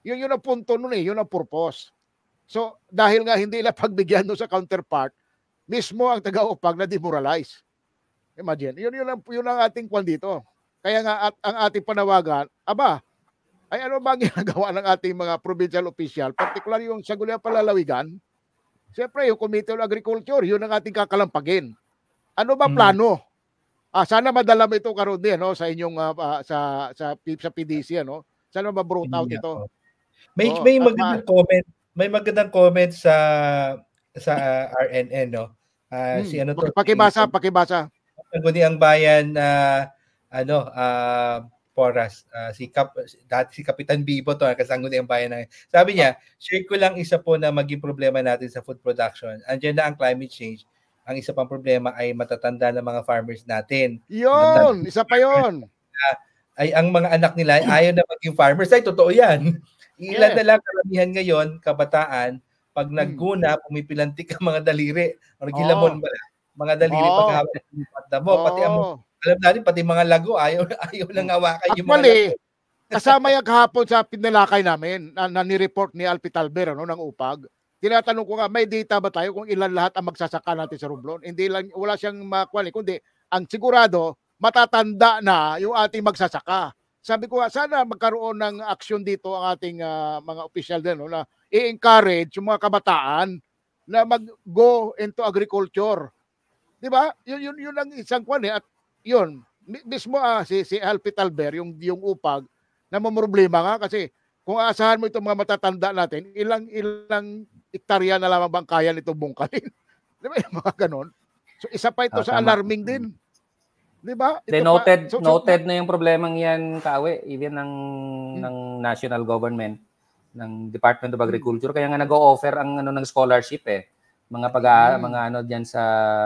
[SPEAKER 1] Yun ang punto nun eh, yun ang purpose. So, dahil nga hindi nila pagbigyan doon sa counterpart, mismo ang taga-upag na demoralize. Imagine, yun ang ating kwan dito. Kaya nga ang ating panawagan, ay ano ba ang ginagawa ng ating mga provincial official, particular yung sa Gulyang Palalawigan? Siyempre, yung Committee on Agriculture, yun ang ating kakalampagin. Ano ba plano? Sana madala mo ito karon din sa inyong sa PDC Sana ma-brought out ito.
[SPEAKER 3] May magandang comment. May magandang comment sa RNN si ano to?
[SPEAKER 1] Pakibasa.
[SPEAKER 3] Ang bayan Poras, si Kapitan Bibo to, kasanguni ang bayan na. Sabi niya, share ko lang isa po na maging problema natin sa food production. Andiyan na ang climate change. Ang isa pang problema ay matatanda ng mga farmers natin.
[SPEAKER 1] Yun, isa pa yun.
[SPEAKER 3] Ay ang mga anak nila ay ayaw na maging farmers. Ay, totoo yan. Ilan na lang karamihan ngayon, kabataan, pag nagguna, pumipilantik ang mga daliri. O naghilamon mga daliri paghawak ng patdamo. Pati alam natin, pati mga lago, ayaw nang hawakan yung mga lago.
[SPEAKER 1] Kasama yung kahapon sa pinalakay namin na ni-report ni Alpi Talber ng UPAG. Tinatanong ko nga, may data ba tayo kung ilan lahat ang magsasaka natin sa Romblon? Hindi lang, wala siyang makuha, kundi ang sigurado, matatanda na yung ating magsasaka. Sabi ko nga, sana magkaroon ng aksyon dito ang ating mga official din, na i-encourage yung mga kabataan na mag-go into agriculture. Di ba? Yun ang isang kwan At yun, mismo si Alpi Talber, yung UPAG, na problema nga kasi kung aasahan mo itong mga matatanda natin, ilang hektarya na lamang bang kaya nito bungkalin? Di ba yung mga ganon? So isa pa ito sa alarming din. Di ba?
[SPEAKER 4] Noted na yung problemang yan, Kawe, even ng national government, ng Department of Agriculture. Kaya nga nag-o-offer ang ng scholarship mga mga diyan sa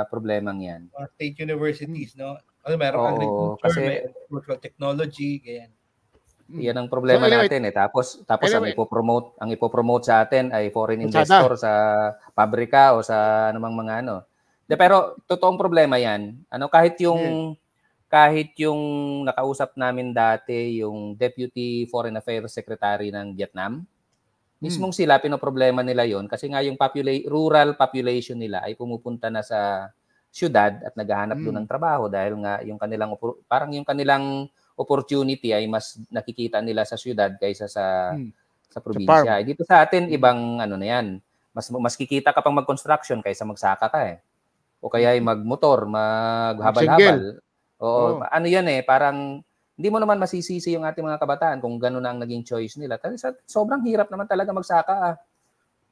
[SPEAKER 4] problemang yan.
[SPEAKER 3] State universities, no? Meron agriculture, may agricultural technology, ganyan.
[SPEAKER 4] Yan ang problema natin Tapos ang ipopromote sa atin ay foreign investor sa pabrika o sa anumang mga pero totoong problema yan. Kahit yung nakausap namin dati yung Deputy Foreign Affairs Secretary ng Vietnam, mismong sila pinoproblema nila yon kasi nga yung rural population nila ay pumupunta na sa syudad at naghahanap doon ng trabaho dahil nga yung kanilang opportunity ay mas nakikita nila sa syudad kaysa sa probinsya. Dito sa atin ibang na yan. Mas kikita ka pang mag-construction kaysa magsaka ka O kaya ay magmotor, maghabal-habal. Ano yan parang hindi mo naman masisisi yung ating mga kabataan kung gano'n ang naging choice nila. Kasi sobrang hirap naman talaga magsaka.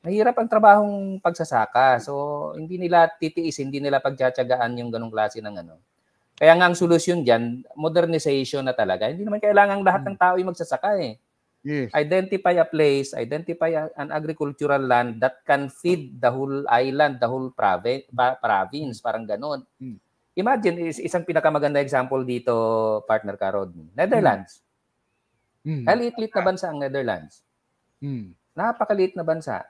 [SPEAKER 4] Mahirap ang trabahong pagsasaka. So hindi nila titiis, hindi nila pagtsatsagaan yung ganung klase ng Kaya nga ang solusyon diyan, modernization na talaga. Hindi naman kailangan lahat ng tao ay magsasaka
[SPEAKER 1] Yes.
[SPEAKER 4] Identify a place, identify an agricultural land that can feed the whole island, the whole province, parang ganon. Imagine, isang pinakamaganda example dito, partner Karod, Netherlands. Kaliit-liit na bansa ang Netherlands. Napakaliit na bansa.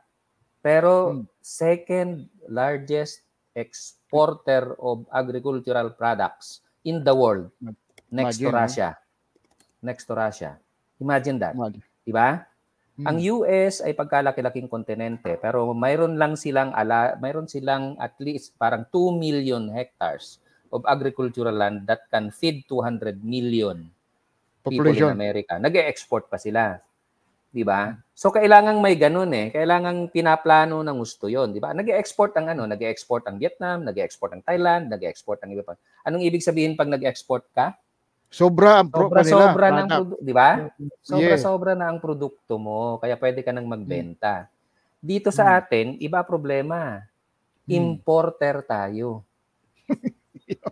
[SPEAKER 4] Pero second largest exporter of agricultural products in the world, next to Russia. Imagine that. Diba? Ang US ay pagkalaki-laking kontinente, pero mayroon silang at least parang 2 million hectares of agricultural land that can feed 200 million people in America. Nag-e-export pa sila. Diba? So kailangang may ganun Kailangang pinaplano ng gusto 'yon, di ba? Nag-e-export ang Vietnam, nag-e-export ang Thailand, nag-e-export ang iba pa. Anong ibig sabihin pag nag-export ka?
[SPEAKER 1] Sobra
[SPEAKER 4] na ang produkto, di ba? Sobra na ang produkto mo, kaya pwede ka nang magbenta. Dito sa atin, iba problema. Importer tayo.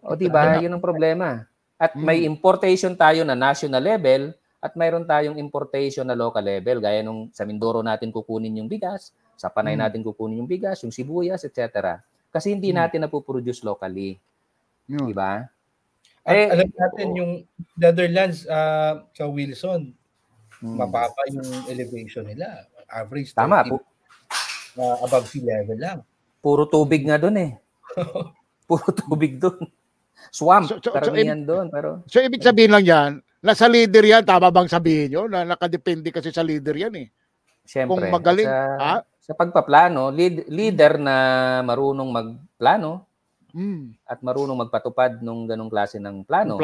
[SPEAKER 4] O di ba? 'Yun ang problema. At may importation tayo na national level At mayroon tayong importation na local level, gaya nung sa Mindoro natin kukunin yung bigas, sa Panay natin kukunin yung bigas, yung sibuyas, etc. Kasi hindi natin napuproduce locally. Diba?
[SPEAKER 3] At alam natin yung Netherlands sa Wilson, mababa yung elevation nila. Average 13.
[SPEAKER 4] Tama.
[SPEAKER 3] Above sea level lang.
[SPEAKER 4] Puro tubig nga doon eh. Puro tubig doon. Swamp, karamihan doon.
[SPEAKER 1] So, ibig sabihin lang yan, nasa leader yan, tama bang sabihin nyo? Na nakadepende kasi sa leader yan eh.
[SPEAKER 4] Siyempre.
[SPEAKER 1] Kung magaling.
[SPEAKER 4] Sa pagpaplano, leader na marunong magplano at marunong magpatupad nung ganong klase ng plano.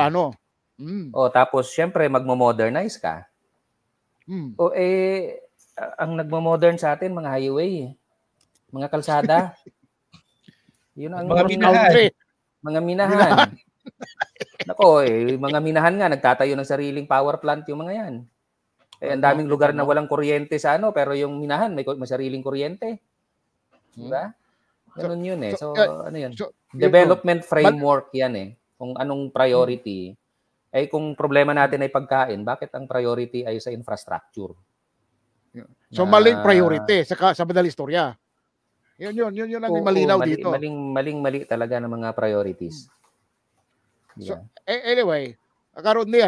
[SPEAKER 4] O tapos, siyempre, magmo-modernize ka. Ang nagmo-modern sa atin, mga highway, mga kalsada. Yun ang
[SPEAKER 3] mga minahan.
[SPEAKER 4] Mga minahan. Nako, mga minahan nga, nagtatayo ng sariling power plant yung mga yan. Ang daming lugar na walang kuryente sa pero yung minahan may sariling kuryente. Diba? Ganun yun eh. So, ano yun? Development framework yan eh. Kung anong priority. Kung problema natin ay pagkain, bakit ang priority ay sa infrastructure?
[SPEAKER 1] So, maling priority sa madaling istorya. Yun ang malinaw dito.
[SPEAKER 4] Maling talaga ng mga priorities.
[SPEAKER 1] So, anyway, karon ni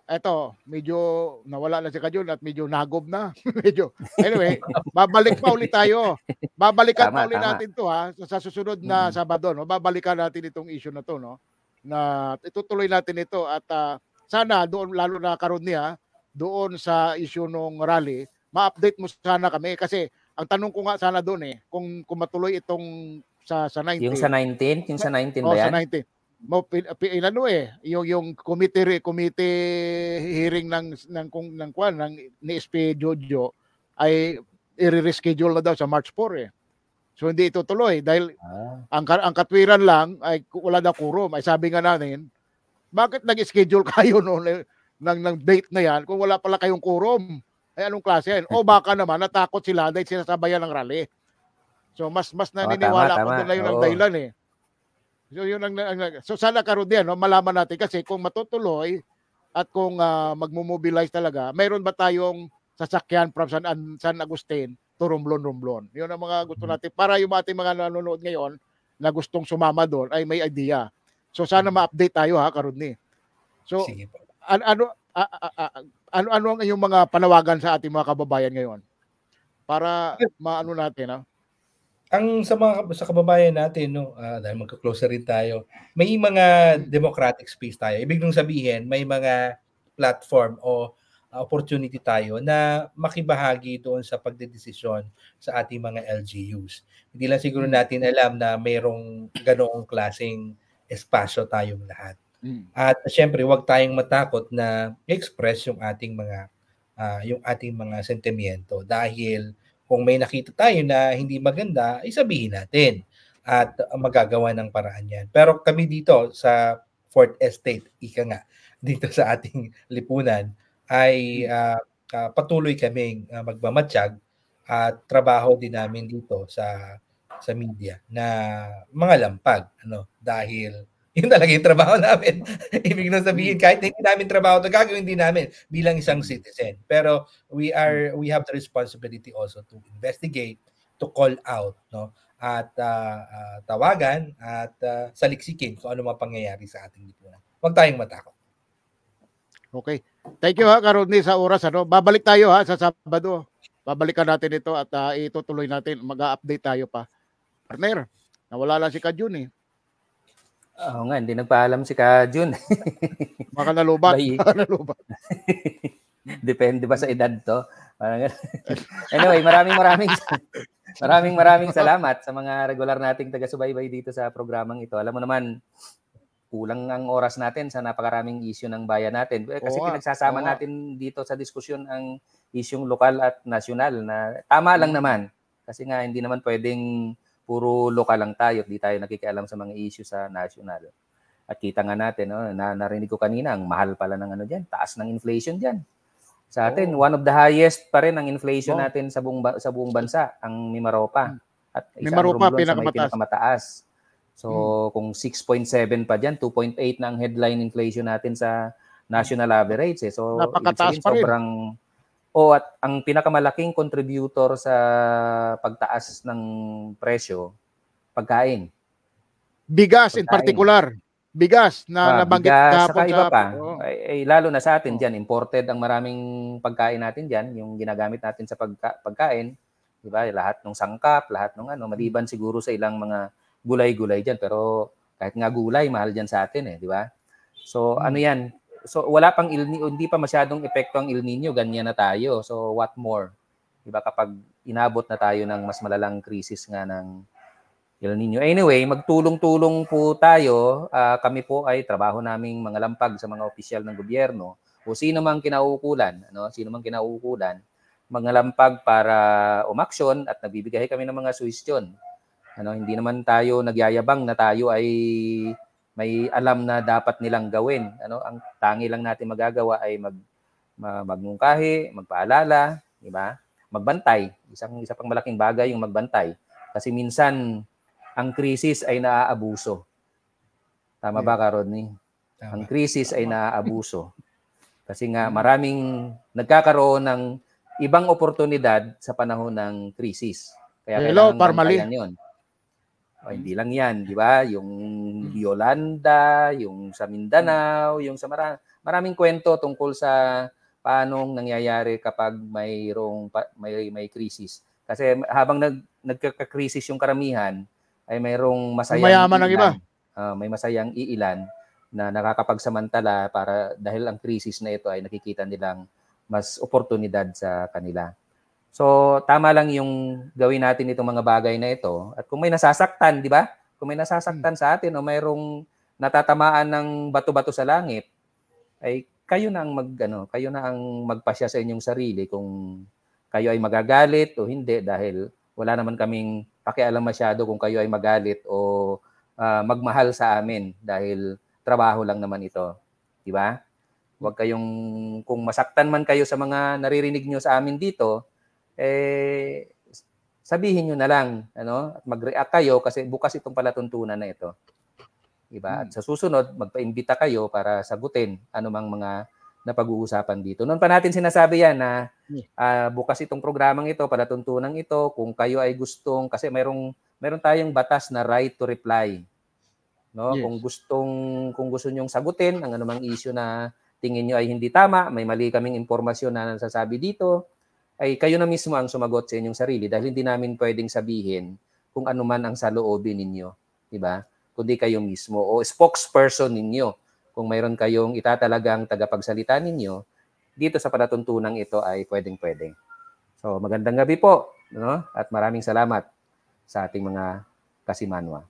[SPEAKER 1] eto, medyo nawala na si Kajun at medyo nagob na. Anyway, babalik pa ulit tayo. Babalikan pa ulit natin 'to sa susunod na Sabado, no. Babalikan natin itong issue na 'to, no. Na itutuloy natin ito at sana doon lalo na karon ni doon sa issue ng rally, ma-update mo sana kami kasi ang tanong ko nga sana doon kung matuloy itong sa 19.
[SPEAKER 4] Yung sa 19 ba yan?
[SPEAKER 1] Sa 19. Yung committee hearing ng ni SP Jojo ay i-reschedule na daw sa March 4 So hindi ito tuloy dahil ang katwiran lang ay wala daw quorum. Ay sabi nga natin, bakit nag-schedule kayo noon ng date na yan kung wala pala kayong quorum? Ay anong klase yan? O baka naman natakot sila dahil sinasabayan ng rally. So mas naniniwala ako doon na yun ang dahilan So yun so sana karon din malaman natin kasi kung matutuloy at kung magmo-mobilize talaga, mayroon ba tayong sasakyan from San Agustin to Romblon. Yun ang mga gusto natin para yung ating mga nanonood ngayon na gustong sumama doon ay may idea. So sana ma-update tayo karon ni. So ano ang inyong mga panawagan sa ating mga kababayan ngayon? Para maano natin
[SPEAKER 3] sa kababayan natin dahil magka-closer rin tayo, may mga democratic space tayo. Ibig nung sabihin, may mga platform o opportunity tayo na makibahagi doon sa pagdedesisyon sa ating mga LGUs. Hindi lang siguro natin alam na mayroong ganoong klaseng espasyo tayong lahat. At syempre, huwag tayong matakot na i-express yung ating mga sentimiento dahil kung may nakita tayo na hindi maganda, sabihin natin at magagawa ng paraan yan. Pero kami dito sa 4th Estate, dito sa ating lipunan, ay patuloy kaming magmamatsyag at trabaho din namin dito sa media na mga lampag. Dahil yun talaga yung trabaho namin. Ibig na sabihin, kahit hindi namin trabaho ito, gagawin din namin bilang isang citizen. Pero we have the responsibility also to investigate, to call out, at tawagan at saliksikin kung ano mga pangyayari sa ating lipunan. Huwag tayong matakot.
[SPEAKER 1] Okay. Thank you Karuni sa oras. Babalik tayo sa Sabado. Babalikan natin ito at itutuloy natin. Mag-update tayo pa. Partner, nawala lang si Kajun
[SPEAKER 4] Oo nga, hindi nagpaalam si Kajun.
[SPEAKER 1] Baka nalubat.
[SPEAKER 4] Depende ba sa edad to? Anyway, maraming salamat sa mga regular nating taga-subaybay dito sa programang ito. Alam mo naman, kulang ang oras natin sa napakaraming issue ng bayan natin. Kasi pinagsasama natin dito sa diskusyon ang isyung lokal at nasyonal na tama lang naman. Kasi nga hindi naman pwedeng puro lokal lang tayo, di tayo nakikialam sa mga issue sa national. At kita nga natin, narinig ko kanina, ang mahal pala ng taas ng inflation diyan. Sa atin, one of the highest pa rin ang inflation natin sa buong bansa, ang Mimaropa. At isang Romblon sa may pinakamataas. So, kung 6.7 pa diyan, 2.8 na ang headline inflation natin sa national average eh. So
[SPEAKER 1] napakataas pa rin.
[SPEAKER 4] Sobrang at ang pinakamalaking contributor sa pagtaas ng presyo, pagkain.
[SPEAKER 1] Bigas in particular. Bigas na nabanggit
[SPEAKER 4] kahapon iba pa. Lalo na sa atin diyan, imported ang maraming pagkain natin diyan, yung ginagamit natin sa pagkain, 'di ba? Lahat ng sangkap, lahat ng maliban siguro sa ilang mga gulay-gulay diyan, pero kahit nga gulay mahal diyan sa atin eh, 'di ba? So ano 'yan? So wala pang hindi pa masyadong epekto ang El Nino, ganyan na tayo. So what more? 'Di ba kapag inabot na tayo ng mas malalang krisis nga ng El Nino. Anyway, magtulong-tulong po tayo. Kami po ay trabaho naming mga lampag sa mga opisyal ng gobyerno o sino mang kinauukulan, sino mang kinauukulan, mga lampag para umaksyon at nagbibigay kami ng mga suhestyon. Hindi naman tayo nagyayabang na tayo ay may alam na dapat nilang gawin. Ang tangi lang natin magagawa ay magmungkahi, magpaalala, di ba? Magbantay. Isa pang malaking bagay yung magbantay. Kasi minsan ang krisis ay naaabuso. Tama ba ka, Rodney? Tama. Ang krisis ay naaabuso. Kasi nga maraming nagkakaroon ng ibang oportunidad sa panahon ng krisis. Kaya kailangan bantayan yun. Hindi lang yan, di ba? Yung Yolanda, yung sa Mindanao, yung sa maraming kwento tungkol sa paanong nangyayari kapag may krisis. Kasi habang nagkakrisis yung karamihan, ay mayroong masayang
[SPEAKER 1] mayaman ng iba.
[SPEAKER 4] May masayang iilan na nakakapagsamantala para dahil ang krisis na ito ay nakikita nilang mas oportunidad sa kanila. So, tama lang yung gawin natin itong mga bagay na ito. At kung may nasasaktan, di ba? Kung may nasasaktan sa atin o mayroong natatamaan ng bato-bato sa langit, ay kayo na ang magpasya sa inyong sarili kung kayo ay magagalit o hindi dahil wala naman kaming pakialam masyado kung kayo ay magalit o magmahal sa amin dahil trabaho lang naman ito. Di ba? Huwag kayong, kung masaktan man kayo sa mga naririnig nyo sa amin dito, sabihin nyo na lang, at mag-react kayo kasi bukas itong palatuntunan na ito. Diba? At sa susunod, magpaimbita kayo para sagutin anumang mga napag-uusapan dito. Noon pa natin sinasabi yan na bukas itong programang ito, palatuntunan ito, kung kayo ay gustong, kasi meron tayong batas na right to reply. No? Yes. Kung gusto nyong sagutin ang anumang issue na tingin nyo ay hindi tama, may mali kaming impormasyon na nasasabi dito, ay kayo na mismo ang sumagot sa inyong sarili dahil hindi namin pwedeng sabihin kung ano man ang saloobin ninyo, di ba? Kundi kayo mismo o spokesperson ninyo. Kung mayroon kayong itatalagang tagapagsalita ninyo, dito sa palatuntunang ito ay pwedeng-pwedeng. So, magandang gabi po, at maraming salamat sa ating mga kasimanwa.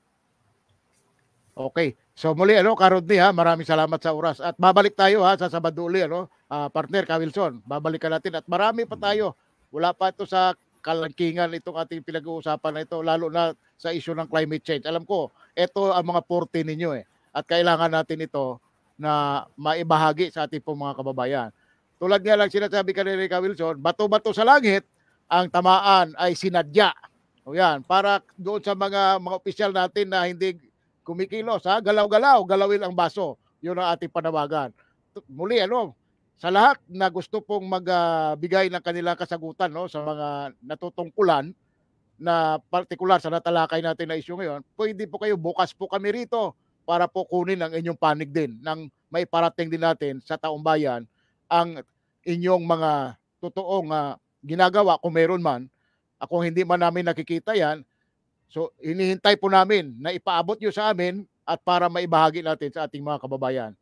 [SPEAKER 1] Okay. So muli, Ka-Rodney, maraming salamat sa oras. At babalik tayo sa Sabado uli, partner Ka Wilson. Babalikan natin at marami pa tayo. Wala pa ito sa kalangkingan itong ating pinag-uusapan na ito, lalo na sa issue ng climate change. Alam ko, ito ang mga forte ninyo at kailangan natin ito na maibahagi sa ating pong mga kababayan. Tulad nga lang sinasabi kanina ni Ka Wilson, bato-bato sa langit, ang tamaan ay sinadya. O yan, para doon sa mga opisyal natin na hindi kumikilos, galaw-galaw, galawin ang baso. Yun ang ating panawagan. Muli, sa lahat na gusto pong magbigay ng kanilang kasagutan sa mga natutungkulan na partikular sa natalakay natin na issue ngayon, pwede po kayo, bukas po kami rito para po kunin ang inyong panig din nang may parating din natin sa taong bayan ang inyong mga totoong ginagawa kung meron man. Kung hindi man namin nakikita yan, so, hinihintay po namin na ipaabot nyo sa amin at para maibahagi natin sa ating mga kababayan.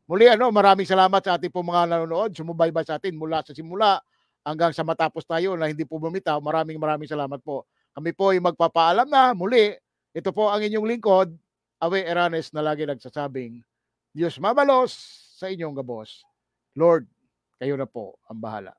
[SPEAKER 1] Muli, maraming salamat sa ating po mga nanonood. Sumubaybay sa atin mula sa simula hanggang sa matapos tayo na hindi po bumitaw. Maraming salamat po. Kami po ay magpapaalam na muli. Ito po ang inyong lingkod, Awe Eranes, na lagi nagsasabing, Diyos mabalos sa inyong gabos. Lord, kayo na po ang bahala.